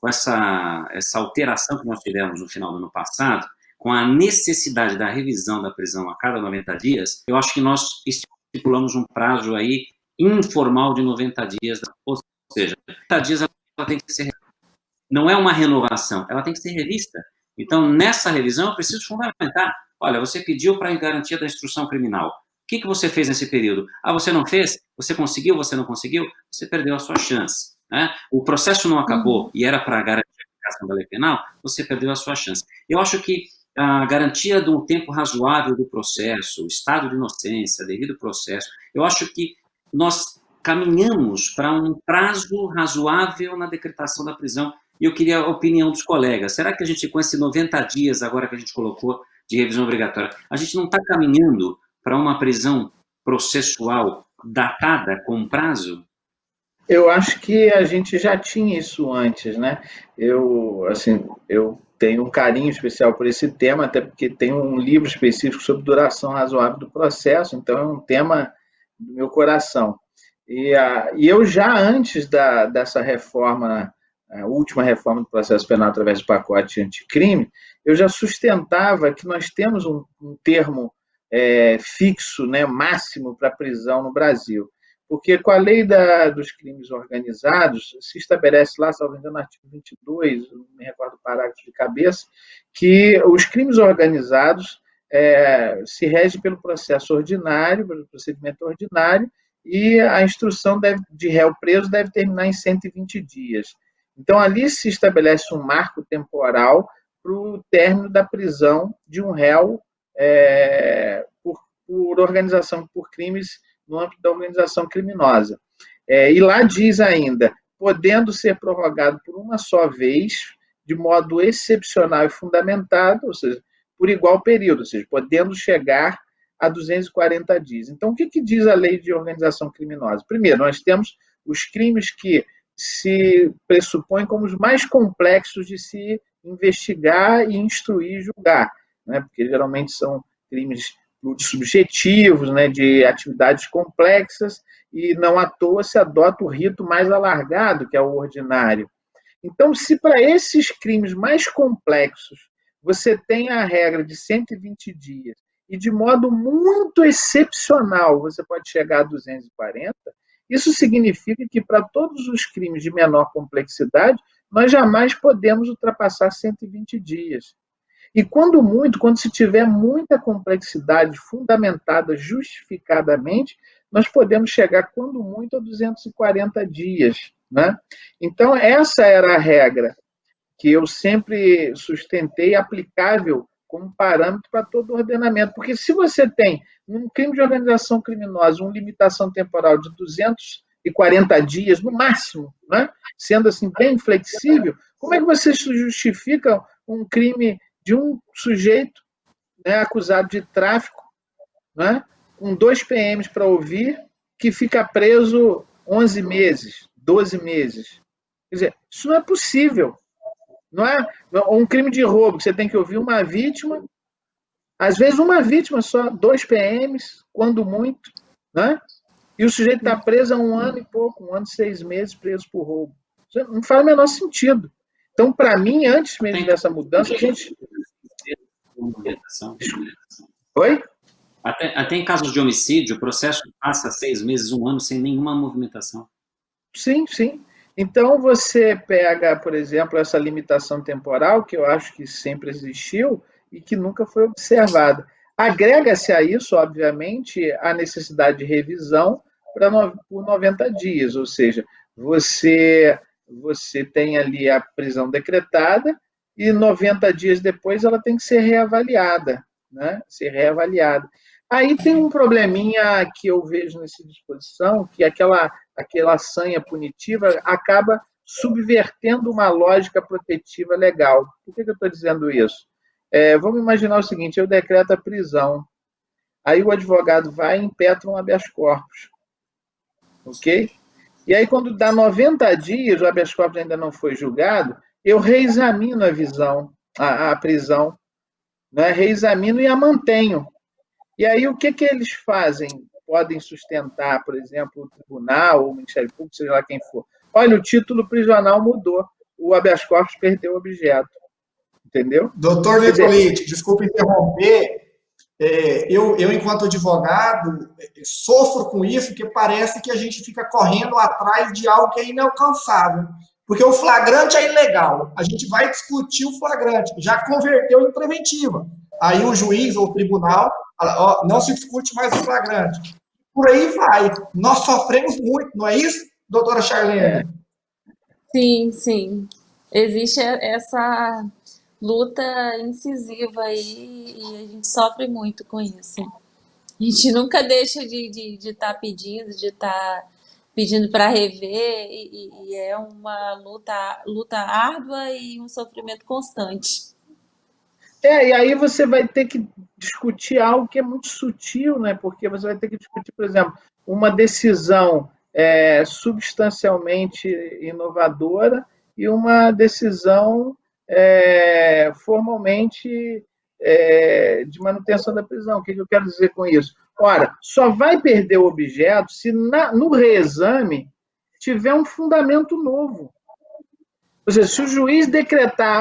essa alteração que nós tivemos no final do ano passado, com a necessidade da revisão da prisão a cada 90 dias, eu acho que nós estipulamos um prazo aí informal de 90 dias, ou seja, 90 dias ela tem que ser, não é uma renovação, ela tem que ser revista. Então, nessa revisão, eu preciso fundamentar. Olha, você pediu para a garantia da instrução criminal. O que você fez nesse período? Você não fez? Você conseguiu? Você não conseguiu? Você perdeu a sua chance. Né? O processo não acabou e era para garantir a aplicação da lei penal, você perdeu a sua chance. Eu acho que a garantia de um tempo razoável do processo, o estado de inocência, devido processo, eu acho que nós caminhamos para um prazo razoável na decretação da prisão. E eu queria a opinião dos colegas. Será que a gente, com esses 90 dias agora que a gente colocou de revisão obrigatória, a gente não está caminhando para uma prisão processual datada com prazo?
Eu acho que a gente já tinha isso antes, né? Eu tenho um carinho especial por esse tema, até porque tem um livro específico sobre duração razoável do processo, então é um tema do meu coração. E eu já antes dessa reforma, a última reforma do processo penal através do pacote anticrime, eu já sustentava que nós temos um termo fixo, né, máximo para prisão no Brasil. Porque com a lei dos crimes organizados, se estabelece lá, salvo engano, no artigo 22, não me recordo o parágrafo de cabeça, que os crimes organizados se regem pelo processo ordinário, pelo procedimento ordinário, e a instrução de réu preso deve terminar em 120 dias. Então, ali se estabelece um marco temporal para o término da prisão de um réu por organização, por crimes no âmbito da organização criminosa. E lá diz ainda, podendo ser prorrogado por uma só vez, de modo excepcional e fundamentado, ou seja, por igual período, ou seja, podendo chegar a 240 dias. Então, o que diz a lei de organização criminosa? Primeiro, nós temos os crimes que se pressupõem como os mais complexos de se investigar e instruir e julgar, né? Porque geralmente são crimes subjetivos, né, de atividades complexas, e não à toa se adota o rito mais alargado, que é o ordinário. Então, se para esses crimes mais complexos você tem a regra de 120 dias e de modo muito excepcional você pode chegar a 240, isso significa que para todos os crimes de menor complexidade nós jamais podemos ultrapassar 120 dias. E quando se tiver muita complexidade fundamentada justificadamente, nós podemos chegar, quando muito, a 240 dias. Né? Então, essa era a regra que eu sempre sustentei aplicável como parâmetro para todo o ordenamento. Porque se você tem, num crime de organização criminosa, uma limitação temporal de 240 dias, no máximo, né? Sendo assim bem flexível, como é que você justifica um crime de um sujeito, né, acusado de tráfico, né, com 2 PMs para ouvir, que fica preso 11 meses, 12 meses? Quer dizer, isso não é possível. Não é um crime de roubo, que você tem que ouvir uma vítima, às vezes uma vítima só, 2 PMs, quando muito, né? E o sujeito está preso há 1 ano e pouco, 1 ano e 6 meses preso por roubo. Isso não faz o menor sentido. Então, para mim, antes mesmo dessa mudança, a gente... Oi?
Até em casos de homicídio, o processo passa 6 meses, 1 ano, sem nenhuma movimentação.
Sim, sim. Então, você pega, por exemplo, essa limitação temporal, que eu acho que sempre existiu e que nunca foi observada. Agrega-se a isso, obviamente, a necessidade de revisão por 90 dias, ou seja, você tem ali a prisão decretada e 90 dias depois ela tem que ser reavaliada, né? Ser reavaliada. Aí tem um probleminha que eu vejo nessa disposição, que aquela sanha punitiva acaba subvertendo uma lógica protetiva legal. Por que eu estou dizendo isso? Vamos imaginar o seguinte: eu decreto a prisão, aí o advogado vai e impetra um habeas corpus, ok? E aí, quando dá 90 dias, o habeas corpus ainda não foi julgado, eu reexamino a prisão, né? Reexamino e a mantenho. E aí, o que eles fazem? Podem sustentar, por exemplo, o tribunal ou o Ministério Público, seja lá quem for. Olha, o título prisional mudou, o habeas corpus perdeu o objeto. Entendeu?
Doutor Nicolite, desculpe interromper, eu, enquanto advogado, sofro com isso, porque parece que a gente fica correndo atrás de algo que é inalcançável. Porque o flagrante é ilegal. A gente vai discutir o flagrante, já converteu em preventiva. Aí o juiz ou o tribunal fala, ó, não se discute mais o flagrante. Por aí vai. Nós sofremos muito, não é isso, doutora Charlene?
Sim, sim. Existe essa luta incisiva aí e a gente sofre muito com isso. A gente nunca deixa de estar pedindo, de estar pedindo para rever e é uma luta árdua e um sofrimento constante.
E aí você vai ter que discutir algo que é muito sutil, né? Porque você vai ter que discutir, por exemplo, uma decisão substancialmente inovadora e uma decisão formalmente de manutenção da prisão. O que eu quero dizer com isso? Ora, só vai perder o objeto se no reexame tiver um fundamento novo. Ou seja, se o juiz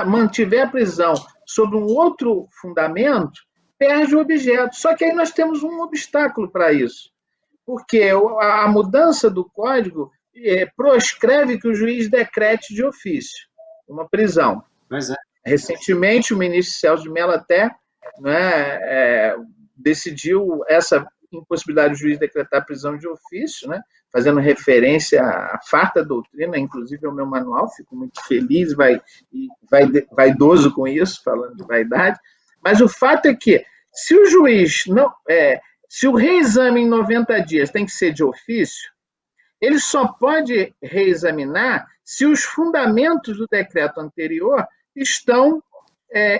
mantiver a prisão sob um outro fundamento, perde o objeto. Só que aí nós temos um obstáculo para isso, porque a mudança do código proscreve que o juiz decrete de ofício uma prisão.
Pois é.
Recentemente, o ministro Celso de Mello até decidiu essa impossibilidade do juiz decretar a prisão de ofício, né? Fazendo referência à farta doutrina, inclusive ao meu manual, fico muito feliz e vaidoso com isso, falando de vaidade, mas o fato é que se o juiz se o reexame em 90 dias tem que ser de ofício, ele só pode reexaminar se os fundamentos do decreto anterior estão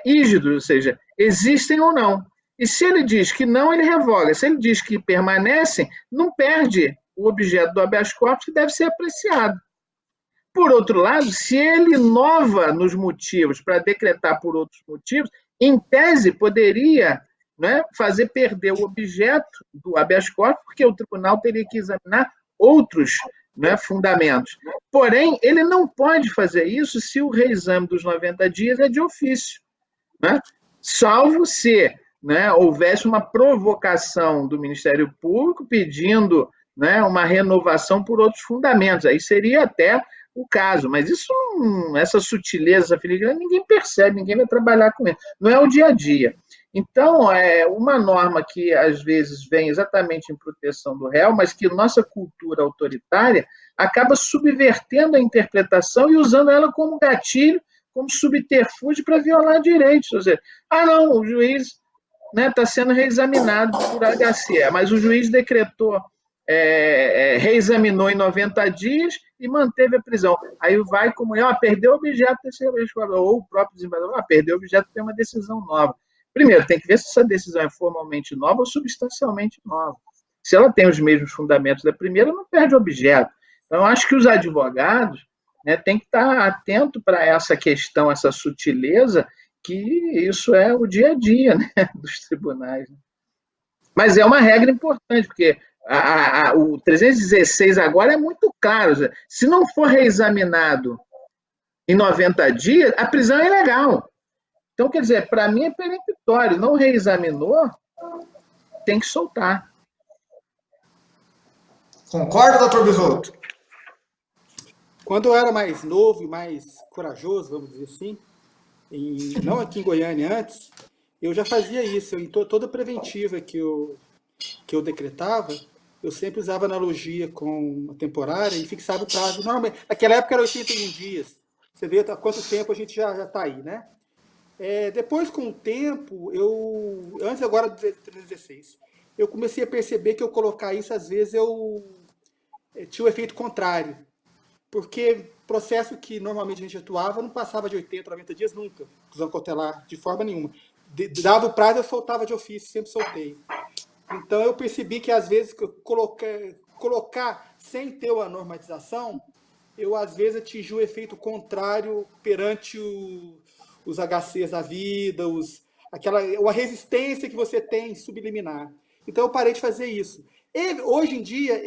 rígidos, ou seja, existem ou não. E se ele diz que não, ele revoga. Se ele diz que permanecem, não perde o objeto do habeas corpus, que deve ser apreciado. Por outro lado, se ele inova nos motivos para decretar por outros motivos, em tese poderia fazer perder o objeto do habeas corpus, porque o tribunal teria que examinar outros fundamentos. Porém, ele não pode fazer isso se o reexame dos 90 dias é de ofício, salvo se houvesse uma provocação do Ministério Público pedindo uma renovação por outros fundamentos. Aí seria até o caso, mas isso, essa sutileza, ninguém percebe, ninguém vai trabalhar com isso. Não é o dia a dia. Então, é uma norma que às vezes vem exatamente em proteção do réu, mas que nossa cultura autoritária acaba subvertendo a interpretação e usando ela como gatilho, como subterfúgio para violar direitos. Ou seja, não, o juiz está sendo reexaminado por HC, mas o juiz decretou, reexaminou em 90 dias e manteve a prisão. Aí vai como perdeu o objeto desse ou o próprio desembargador, perdeu o objeto, tem uma decisão nova. Primeiro, tem que ver se essa decisão é formalmente nova ou substancialmente nova. Se ela tem os mesmos fundamentos da primeira, não perde o objeto. Então, eu acho que os advogados têm que estar atentos para essa questão, essa sutileza, que isso é o dia a dia dos tribunais. Mas é uma regra importante, porque o 316 agora é muito claro. Se não for reexaminado em 90 dias, a prisão é ilegal. Então, quer dizer, para mim é peremptório. Não reexaminou, tem que soltar.
Concorda, doutor Bisotto?
Quando eu era mais novo e mais corajoso, vamos dizer assim, não aqui em Goiânia antes, eu já fazia isso. Toda preventiva que eu decretava, eu sempre usava analogia com a temporária e fixava o prazo. Normalmente, naquela época era 81 dias. Você vê há quanto tempo a gente já está aí, né? Depois, com o tempo, antes agora do 316, eu comecei a perceber que eu colocar isso, às vezes, tinha o efeito contrário. Porque processo que normalmente a gente atuava não passava de 80, 90 dias nunca, prisão cautelar, de forma nenhuma. Dado o prazo, eu soltava de ofício, sempre soltei. Então, eu percebi que, às vezes, colocar sem ter uma normatização, eu, às vezes, atingi o efeito contrário perante os HCs da vida, a resistência que você tem subliminar. Então, eu parei de fazer isso. Hoje em dia,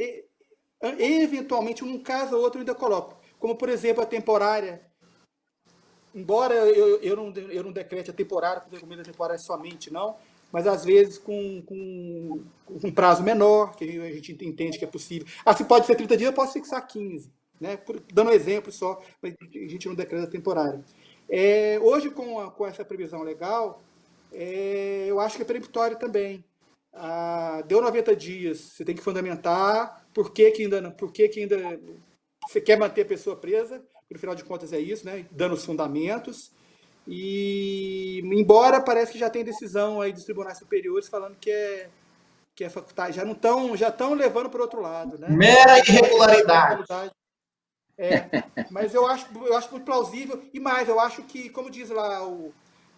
eventualmente, um caso ou outro eu ainda coloco. Como, por exemplo, a temporária. Embora eu não decrete a temporária, com documento da temporária somente, não, mas às vezes com um prazo menor, que a gente entende que é possível. Se pode ser 30 dias, eu posso fixar 15, né? Dando um exemplo só, mas a gente não decreta temporária. Hoje, com essa previsão legal, eu acho que é peremptório também. Deu 90 dias, você tem que fundamentar por que ainda você quer manter a pessoa presa, no final de contas é isso, né? Dando os fundamentos. E, embora parece que já tem decisão aí dos tribunais superiores falando que é facultade, já estão levando para o outro lado, né?
Mera irregularidade.
Mas eu acho muito plausível, e mais, eu acho que, como diz lá,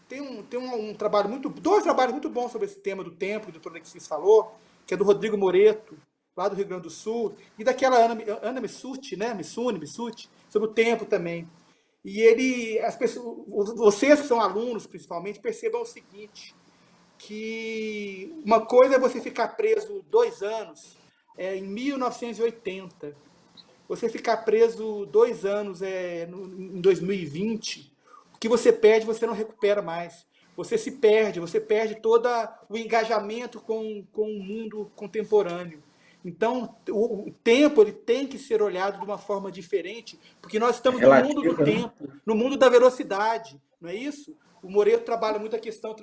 tem um trabalho dois trabalhos muito bons sobre esse tema do tempo, que o doutor Alexis falou, que é do Rodrigo Moreto, lá do Rio Grande do Sul, e daquela Ana Missuti, né? Missuti, sobre o tempo também. E vocês que são alunos, principalmente, percebam o seguinte, que uma coisa é você ficar preso 2 anos, em 1980, você ficar preso 2 anos em 2020, o que você perde, você não recupera mais. Você perde todo o engajamento com o mundo contemporâneo. Então, o tempo ele tem que ser olhado de uma forma diferente, porque nós estamos no mundo do tempo, no mundo da velocidade, não é isso? O Moreto trabalha muito a questão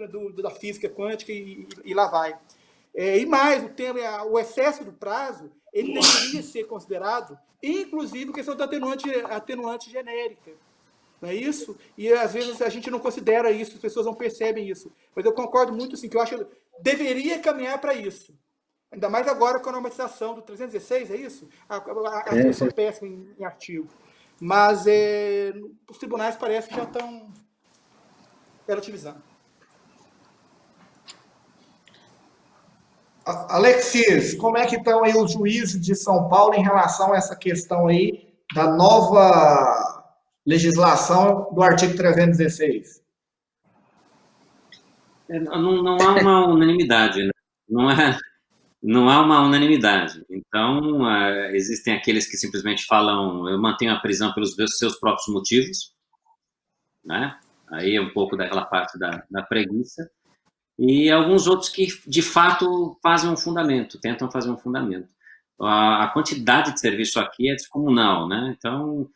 da física quântica e lá vai. E mais, o excesso do prazo, ele deveria ser considerado, inclusive, questão da atenuante genérica. Não é isso? E, às vezes, a gente não considera isso, as pessoas não percebem isso. Mas eu concordo muito, assim, que eu acho que deveria caminhar para isso. Ainda mais agora com a normatização do 316, é isso? Eu sou péssimo em artigo. Mas os tribunais parece que já estão relativizando.
Alexis, como é que estão aí os juízes de São Paulo em relação a essa questão aí da nova legislação do artigo 316?
Não há uma unanimidade, né? Não há uma unanimidade. Então, existem aqueles que simplesmente falam, eu mantenho a prisão pelos seus próprios motivos, né? Aí é um pouco daquela parte da preguiça. E alguns outros que, de fato, fazem um fundamento, tentam fazer um fundamento. A quantidade de serviço aqui é descomunal, né? Então,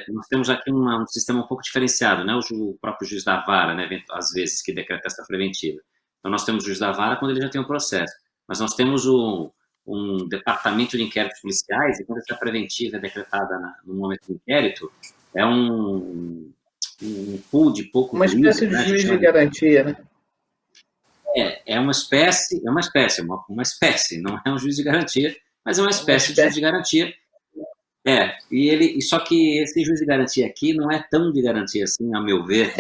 nós temos aqui um sistema um pouco diferenciado, né? O próprio juiz da vara, né? Às vezes, que decreta essa preventiva. Então, nós temos o juiz da vara quando ele já tem um processo. Mas nós temos um departamento de inquéritos policiais, e quando essa preventiva é decretada no momento do inquérito, é um pool de pouco...
Uma espécie de juiz de garantia, né?
É uma espécie, não é um juiz de garantia, mas é uma espécie de juiz de garantia. Só que esse juiz de garantia aqui não é tão de garantia assim, a meu ver,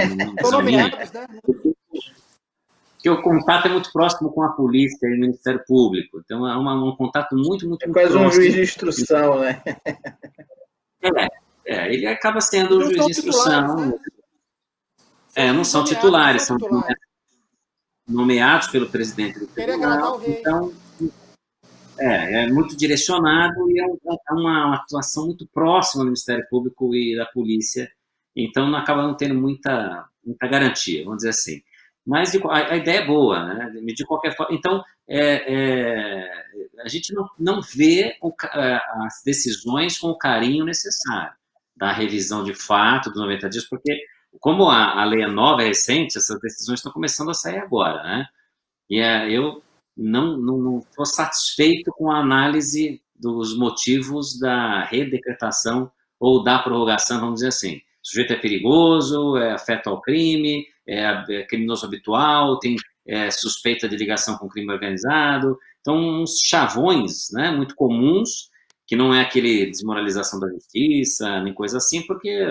porque o contato é muito próximo com a polícia e o Ministério Público, então é um contato muito próximo.
É quase um juiz de instrução, né?
Ele acaba sendo o juiz de instrução. Não são titulares, são nomeados pelo presidente do tribunal, então é muito direcionado e é uma atuação muito próxima do Ministério Público e da polícia, então acaba não tendo muita garantia, vamos dizer assim. Mas a ideia é boa, né? De qualquer forma. Então, a gente não vê as decisões com o carinho necessário da revisão de fato dos 90 dias, porque, como a lei é nova, é recente, essas decisões estão começando a sair agora, né? E eu não estou satisfeito com a análise dos motivos da redecretação ou da prorrogação, vamos dizer assim. O sujeito é perigoso, afeta ao crime, é criminoso habitual, tem suspeita de ligação com crime organizado. Então, uns chavões, né, muito comuns, que não é aquele desmoralização da justiça, nem coisa assim, porque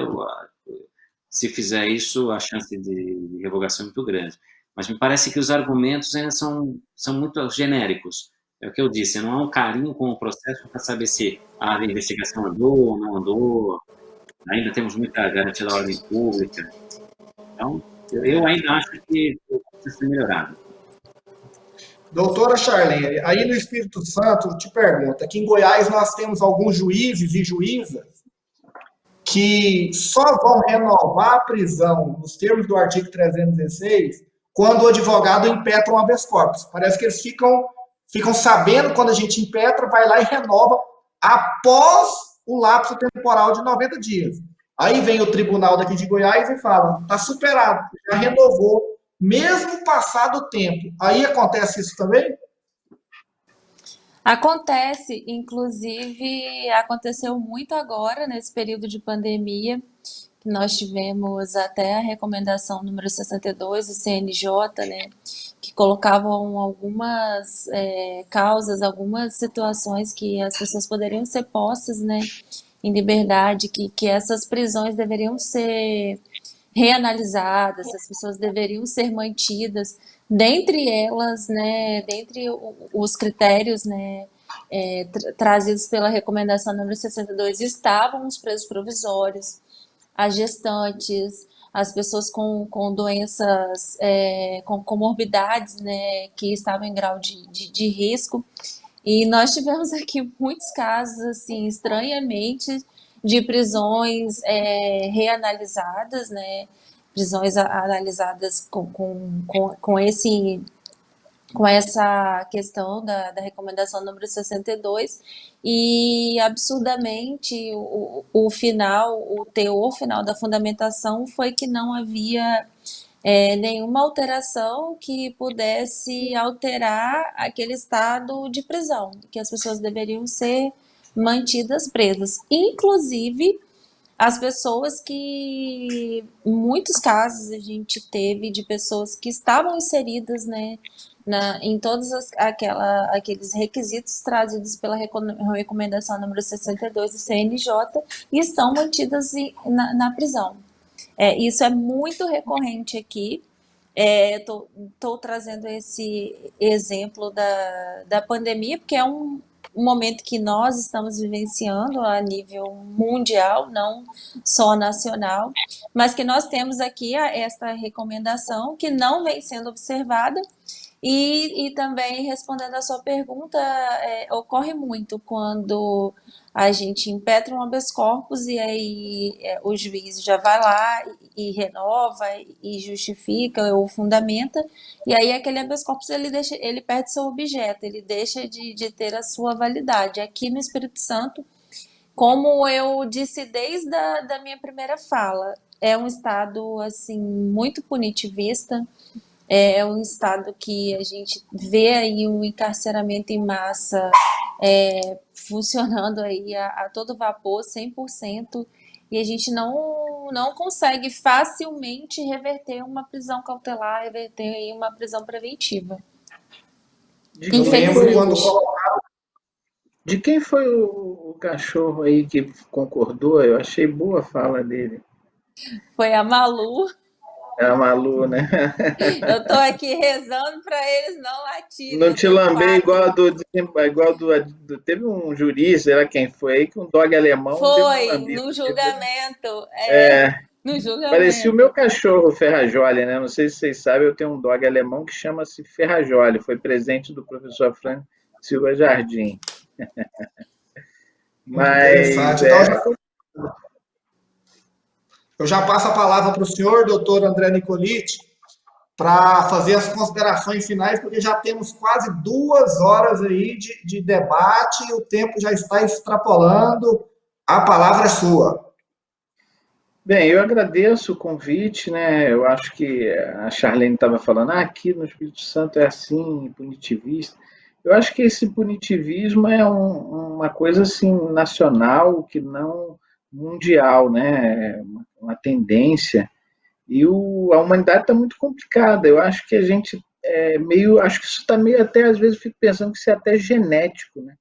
se fizer isso, a chance de revogação é muito grande. Mas me parece que os argumentos ainda são muito genéricos. É o que eu disse, não há um carinho com o processo para saber se a investigação andou ou não andou, ainda temos muita garantia da ordem pública. Então, eu ainda acho que precisa ser melhorado.
Doutora Charlene, aí no Espírito Santo, te pergunto, aqui em Goiás nós temos alguns juízes e juízas que só vão renovar a prisão nos termos do artigo 316 quando o advogado impetra um habeas corpus. Parece que eles ficam sabendo quando a gente impetra, vai lá e renova após o lapso temporal de 90 dias. Aí vem o tribunal daqui de Goiás e fala, está superado, já renovou, mesmo passado o tempo. Aí acontece isso também?
Acontece, inclusive aconteceu muito agora nesse período de pandemia, que nós tivemos até a recomendação número 62 do CNJ, né, que colocavam algumas causas, algumas situações que as pessoas poderiam ser postas, né, em liberdade, que essas prisões deveriam ser reanalisadas, as pessoas deveriam ser mantidas, dentre elas, né, dentre os critérios, né, trazidos pela recomendação número 62, estavam os presos provisórios, as gestantes, as pessoas com doenças, com comorbidades, né, que estavam em grau de risco. E nós tivemos aqui muitos casos, assim, estranhamente, de prisões reanalisadas, né, prisões analisadas com essa questão da recomendação número 62 e absurdamente o teor final da fundamentação foi que não havia nenhuma alteração que pudesse alterar aquele estado de prisão, que as pessoas deveriam ser mantidas presas, inclusive as pessoas que, em muitos casos a gente teve de pessoas que estavam inseridas, né, em todos aqueles requisitos trazidos pela recomendação número 62 do CNJ e estão mantidas na prisão. Isso é muito recorrente aqui. Estou trazendo esse exemplo da pandemia, porque é um momento que nós estamos vivenciando a nível mundial, não só nacional, mas que nós temos aqui esta recomendação que não vem sendo observada. E também, respondendo a sua pergunta, ocorre muito quando a gente impetra um habeas corpus e aí o juiz já vai lá e renova e justifica ou fundamenta, e aí aquele habeas corpus ele perde seu objeto, ele deixa de ter a sua validade. Aqui no Espírito Santo, como eu disse desde a minha primeira fala, é um estado assim muito punitivista, é um estado que a gente vê aí um encarceramento em massa funcionando aí a todo vapor, 100%, e a gente não consegue facilmente reverter uma prisão cautelar, reverter aí uma prisão preventiva.
Eu lembro quando
De quem foi o cachorro aí que concordou? Eu achei boa a fala dele.
Foi a Malu.
É a Malu, né?
Eu tô aqui rezando para eles não latirem.
Não te lambei igual do. Teve um jurista, sei lá quem foi aí, que um dog alemão deu uma
Foi,
lambida.
no julgamento. No julgamento.
Parecia o meu cachorro Ferrajoli, né? Não sei se vocês sabem, eu tenho um dog alemão que chama-se Ferrajoli. Foi presente do professor Frank Silva Jardim.
Interessante. Então, eu já passo a palavra para o senhor, doutor André Nicoliti, para fazer as considerações finais, porque já temos quase 2 horas aí de debate e o tempo já está extrapolando. A palavra é sua.
Bem, eu agradeço o convite, né? Eu acho que a Charlene estava falando, aqui no Espírito Santo é assim, punitivista. Eu acho que esse punitivismo é uma coisa assim nacional, que não mundial, né? É uma tendência. E a humanidade está muito complicada. Eu acho que a gente acho que isso está meio até às vezes eu fico pensando que isso é até genético, né?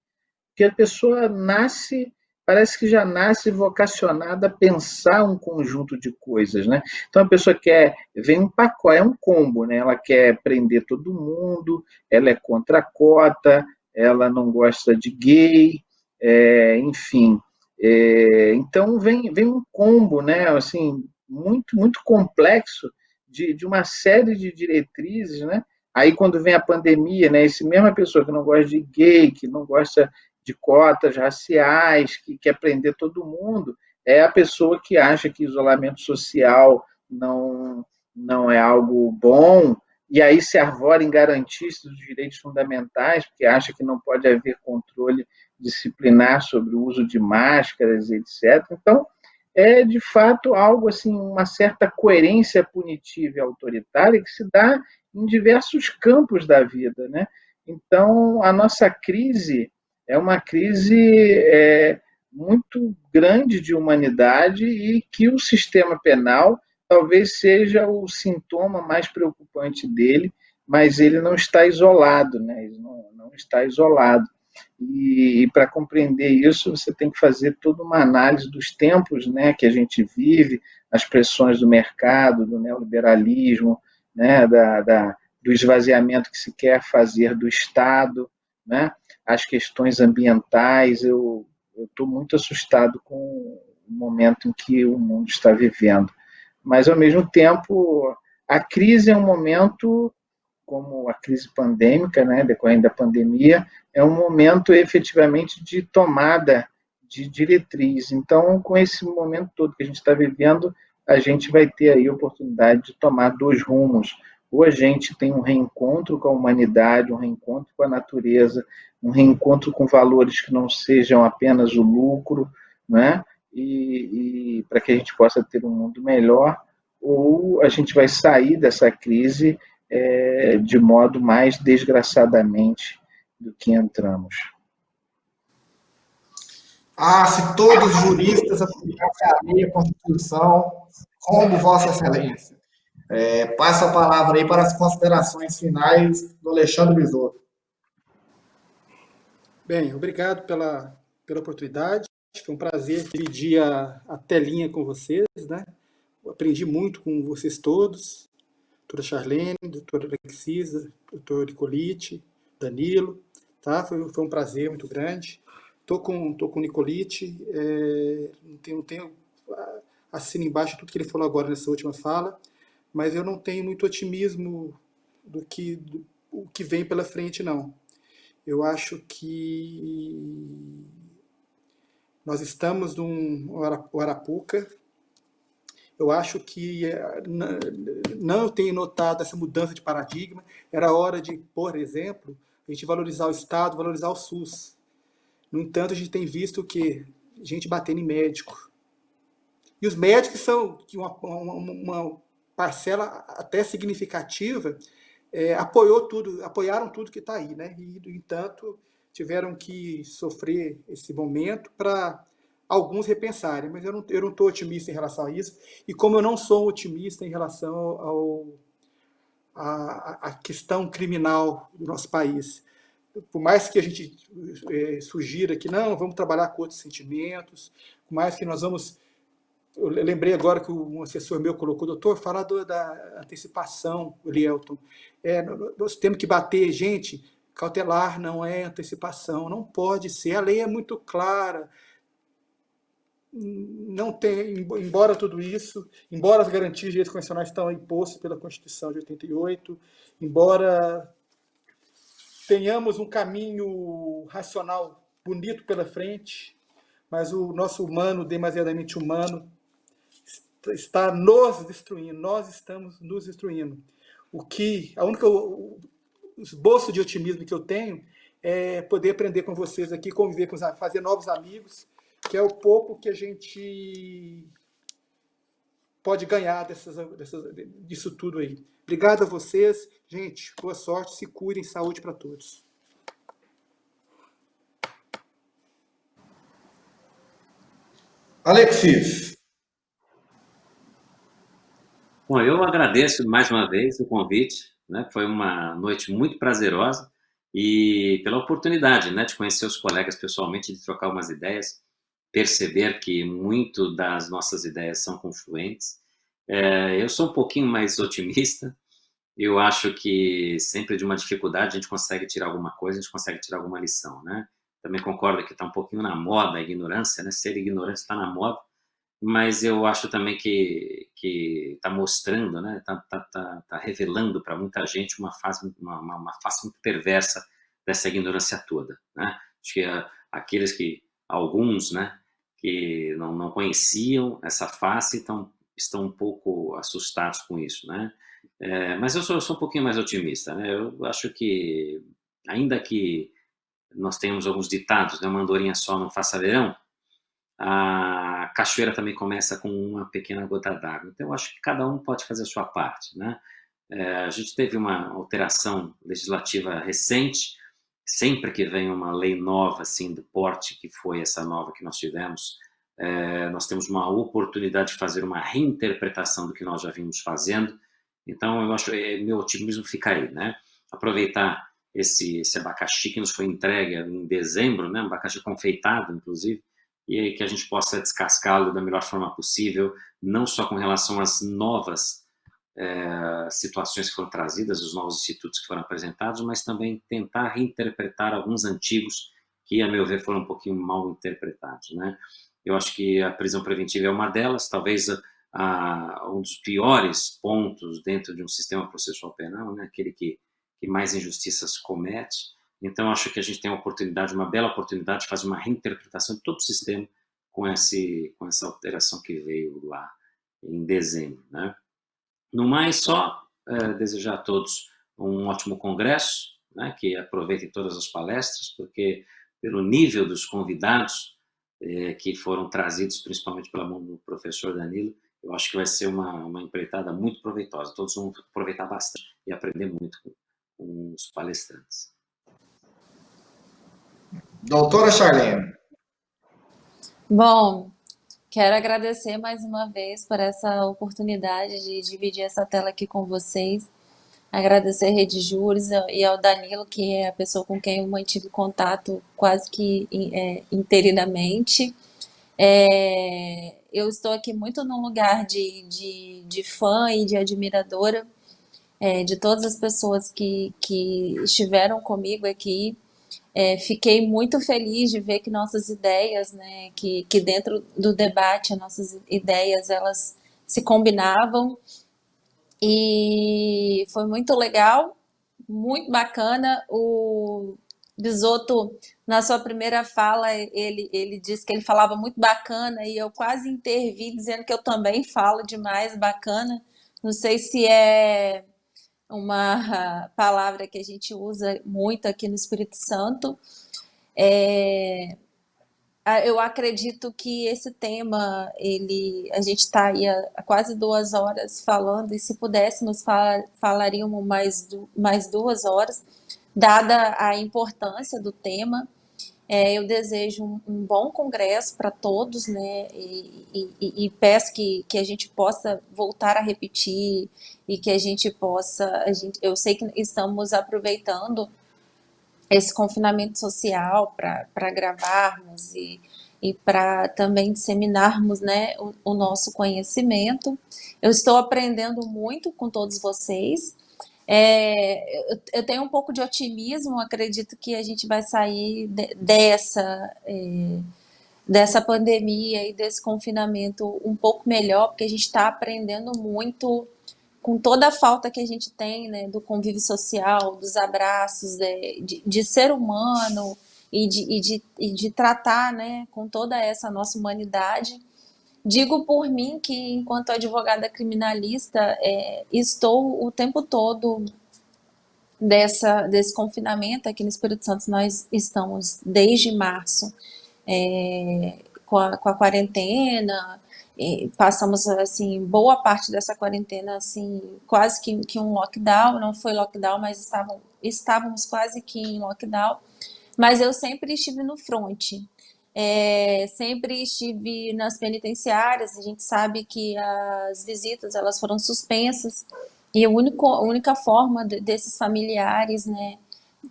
Porque a pessoa nasce, parece que já nasce vocacionada a pensar um conjunto de coisas, né? Então a pessoa vem um pacote, é um combo, né? Ela quer prender todo mundo, ela é contra a cota, ela não gosta de gay, enfim. Então vem um combo, né? Assim, muito, muito complexo de uma série de diretrizes, né? Aí quando vem a pandemia, né? Esse mesma pessoa que não gosta de gay, que não gosta de cotas raciais, que quer prender todo mundo, é a pessoa que acha que isolamento social não é algo bom, e aí se arvora em garantistas dos direitos fundamentais, porque acha que não pode haver controle disciplinar sobre o uso de máscaras, etc. Então, é de fato algo assim, uma certa coerência punitiva e autoritária que se dá em diversos campos da vida, né? Então, a nossa crise é uma crise muito grande de humanidade e que o sistema penal talvez seja o sintoma mais preocupante dele, mas ele não está isolado, né? Ele não está isolado. E para compreender isso, você tem que fazer toda uma análise dos tempos, né, que a gente vive, as pressões do mercado, do neoliberalismo, né, do esvaziamento que se quer fazer do Estado, né, as questões ambientais. Eu estou muito assustado com o momento em que o mundo está vivendo. Mas, ao mesmo tempo, a crise é um momento, como a crise pandêmica, né, decorrente da pandemia, é um momento efetivamente de tomada de diretriz. Então, com esse momento todo que a gente está vivendo, a gente vai ter aí a oportunidade de tomar 2 rumos. Ou a gente tem um reencontro com a humanidade, um reencontro com a natureza, um reencontro com valores que não sejam apenas o lucro, né? E para que a gente possa ter um mundo melhor, ou a gente vai sair dessa crise de modo mais desgraçadamente do que entramos.
Se todos os juristas aplicassem a lei e a Constituição, como Vossa Excelência. Passo a palavra aí para as considerações finais do Alexandre Bisotto.
Bem, obrigado pela oportunidade. Foi um prazer dividir a telinha com vocês, né? Eu aprendi muito com vocês todos, doutora Charlene, doutora Alexisa, doutor Nicolite, Danilo, tá? Foi um prazer muito grande. Tô com o Nicolite, não tenho assino embaixo tudo que ele falou agora nessa última fala, mas eu não tenho muito otimismo do que vem pela frente, não. Eu acho que nós estamos num Arapuca. Eu acho que não tenho notado essa mudança de paradigma. Era hora de, por exemplo, a gente valorizar o Estado, valorizar o SUS. No entanto, a gente tem visto o quê? Gente batendo em médico. E os médicos são uma parcela até significativa, apoiaram tudo que está aí, né? E, no entanto, tiveram que sofrer esse momento para alguns repensarem, mas eu não estou otimista em relação a isso, e como eu não sou otimista em relação à questão criminal do nosso país, por mais que a gente sugira que não, vamos trabalhar com outros sentimentos, por mais que nós vamos... Eu lembrei agora que um assessor meu colocou, doutor, fala da antecipação, Lielton. Nós temos que bater, gente, cautelar não é antecipação, não pode ser, a lei é muito clara. Não tem, embora tudo isso, embora as garantias de direitos constitucionais estão impostas pela Constituição de 88, embora tenhamos um caminho racional bonito pela frente, mas o nosso humano, demasiadamente humano, está nos destruindo, nós estamos nos destruindo. a única esboço de otimismo que eu tenho é poder aprender com vocês aqui, conviver com fazer novos amigos, que é o pouco que a gente pode ganhar disso tudo aí. Obrigado a vocês. Gente, boa sorte, se cuidem, saúde para todos.
Alexis.
Bom, eu agradeço mais uma vez o convite, né? Foi uma noite muito prazerosa e pela oportunidade, né, de conhecer os colegas pessoalmente, de trocar umas ideias, perceber que muito das nossas ideias são confluentes. Eu sou um pouquinho mais otimista. Eu acho que sempre de uma dificuldade a gente consegue tirar alguma coisa, a gente consegue tirar alguma lição, né? Também concordo que está um pouquinho na moda a ignorância, né? Ser ignorante está na moda, mas eu acho também que está mostrando, né? Tá revelando para muita gente uma face muito perversa dessa ignorância toda, né? Acho que alguns, né, que não conheciam essa face estão um pouco assustados com isso, né? Mas eu sou um pouquinho mais otimista, né? Eu acho que, ainda que nós tenhamos alguns ditados, né? Uma andorinha só não faça verão, a cachoeira também começa com uma pequena gota d'água. Então, eu acho que cada um pode fazer a sua parte, né? A gente teve uma alteração legislativa recente. Sempre que vem uma lei nova, assim, do porte que foi essa nova que nós tivemos, nós temos uma oportunidade de fazer uma reinterpretação do que nós já vimos fazendo. Então, eu acho que meu otimismo fica aí, né? Aproveitar esse abacaxi que nos foi entregue em dezembro, né? Um abacaxi confeitado, inclusive, e aí que a gente possa descascá-lo da melhor forma possível, não só com relação às novas situações que foram trazidas, os novos institutos que foram apresentados, mas também tentar reinterpretar alguns antigos que, a meu ver, foram um pouquinho mal interpretados, né? Eu acho que a prisão preventiva é uma delas, talvez um dos piores pontos dentro de um sistema processual penal, né? Aquele que mais injustiças comete. Então, acho que a gente tem uma bela oportunidade de fazer uma reinterpretação de todo o sistema com essa alteração que veio lá em dezembro, né? No mais, só desejar a todos um ótimo congresso, né? Que aproveitem todas as palestras, porque pelo nível dos convidados que foram trazidos, principalmente pela mão do professor Danilo, eu acho que vai ser uma empreitada muito proveitosa. Todos vão aproveitar bastante e aprender muito com os palestrantes.
Doutora Charlene.
Bom, quero agradecer mais uma vez por essa oportunidade de dividir essa tela aqui com vocês. Agradecer a Rede Juris e ao Danilo, que é a pessoa com quem eu mantive contato quase que interinamente. Eu estou aqui muito num lugar de fã e de admiradora de todas as pessoas que estiveram comigo aqui. Fiquei muito feliz de ver que nossas ideias, né, que dentro do debate, as nossas ideias, elas se combinavam. E foi muito legal, muito bacana. O Bisotto, na sua primeira fala, ele disse que ele falava muito bacana e eu quase intervi dizendo que eu também falo demais bacana. Não sei se é uma palavra que a gente usa muito aqui no Espírito Santo. Eu acredito que esse tema, a gente está aí há quase 2 horas falando, e se pudéssemos falaríamos mais 2 horas, dada a importância do tema. Eu desejo um bom congresso para todos, né? E peço que a gente possa voltar a repetir e que a gente possa. Eu sei que estamos aproveitando esse confinamento social para gravarmos e para também disseminarmos, né, o nosso conhecimento. Eu estou aprendendo muito com todos vocês. Eu tenho um pouco de otimismo, acredito que a gente vai sair dessa pandemia e desse confinamento um pouco melhor, porque a gente está aprendendo muito com toda a falta que a gente tem, né, do convívio social, dos abraços, de ser humano e de tratar, né, com toda essa nossa humanidade. Digo por mim que, enquanto advogada criminalista, estou o tempo todo desse confinamento. Aqui no Espírito Santo nós estamos desde março com a quarentena, passamos assim boa parte dessa quarentena assim quase que um lockdown, não foi lockdown, mas estávamos quase que em lockdown, mas eu sempre estive no front. Sempre estive nas penitenciárias. A gente sabe que as visitas elas foram suspensas e a única forma desses familiares, né,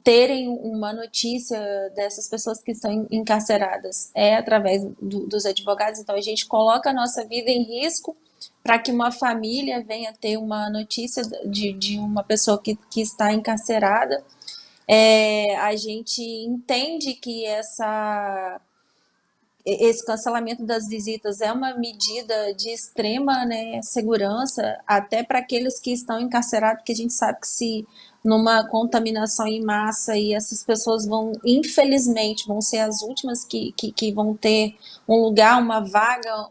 terem uma notícia dessas pessoas que estão encarceradas é através dos advogados. Então a gente coloca a nossa vida em risco para que uma família venha ter uma notícia de uma pessoa que está encarcerada. A gente entende que esse cancelamento das visitas é uma medida de extrema, né, segurança, até para aqueles que estão encarcerados, porque a gente sabe que se numa contaminação em massa e essas pessoas infelizmente, vão ser as últimas que vão ter um lugar, uma vaga,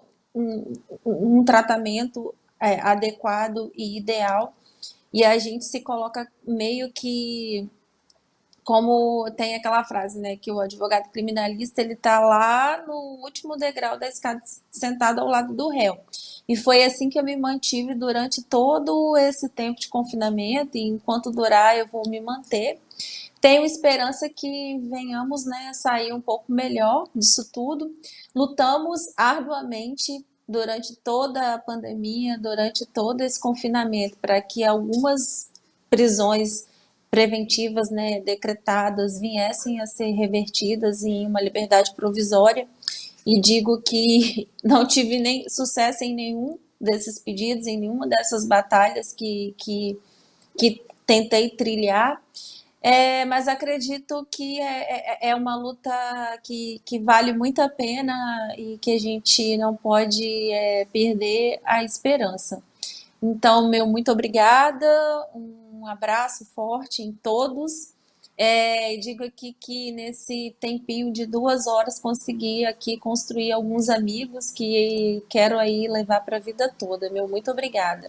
um tratamento adequado e ideal, e a gente se coloca meio que como tem aquela frase, né, que o advogado criminalista ele está lá no último degrau da escada, sentado ao lado do réu. E foi assim que eu me mantive durante todo esse tempo de confinamento, e enquanto durar eu vou me manter. Tenho esperança que venhamos, né, sair um pouco melhor disso tudo. Lutamos arduamente durante toda a pandemia, durante todo esse confinamento, para que algumas prisões preventivas, né, decretadas viessem a ser revertidas em uma liberdade provisória, e digo que não tive nem sucesso em nenhum desses pedidos, em nenhuma dessas batalhas que tentei trilhar, mas acredito que é uma luta que vale muito a pena e que a gente não pode perder a esperança. Então, meu muito obrigada, um abraço forte em todos. Digo aqui que nesse tempinho de 2 horas consegui aqui construir alguns amigos que quero aí levar para a vida toda. Meu muito obrigada.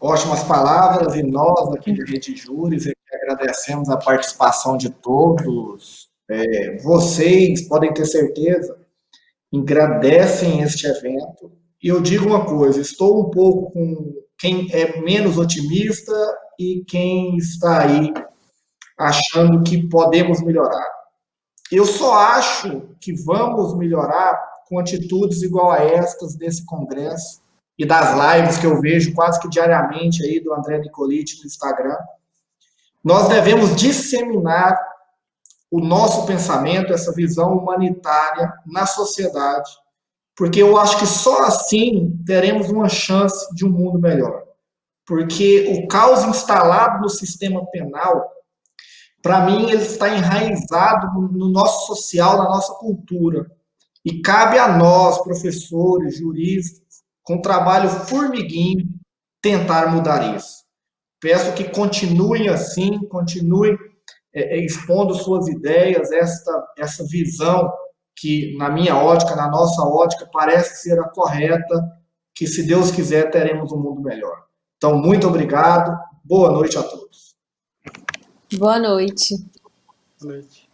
Ótimas palavras, e nós aqui da Rede Júris agradecemos a participação de todos. Vocês podem ter certeza, engrandecem este evento. E eu digo uma coisa, estou um pouco com quem é menos otimista e quem está aí achando que podemos melhorar. Eu só acho que vamos melhorar com atitudes igual a estas desse congresso e das lives que eu vejo quase que diariamente aí do André Nicoliti no Instagram. Nós devemos disseminar o nosso pensamento, essa visão humanitária na sociedade, porque eu acho que só assim teremos uma chance de um mundo melhor. Porque o caos instalado no sistema penal, para mim, ele está enraizado no nosso social, na nossa cultura. E cabe a nós, professores, juristas, com trabalho formiguinho, tentar mudar isso. Peço que continuem assim, continuem expondo suas ideias, essa visão que, na minha ótica, na nossa ótica, parece ser a correta, que, se Deus quiser, teremos um mundo melhor. Então, muito obrigado, boa noite a todos.
Boa noite.
Boa noite.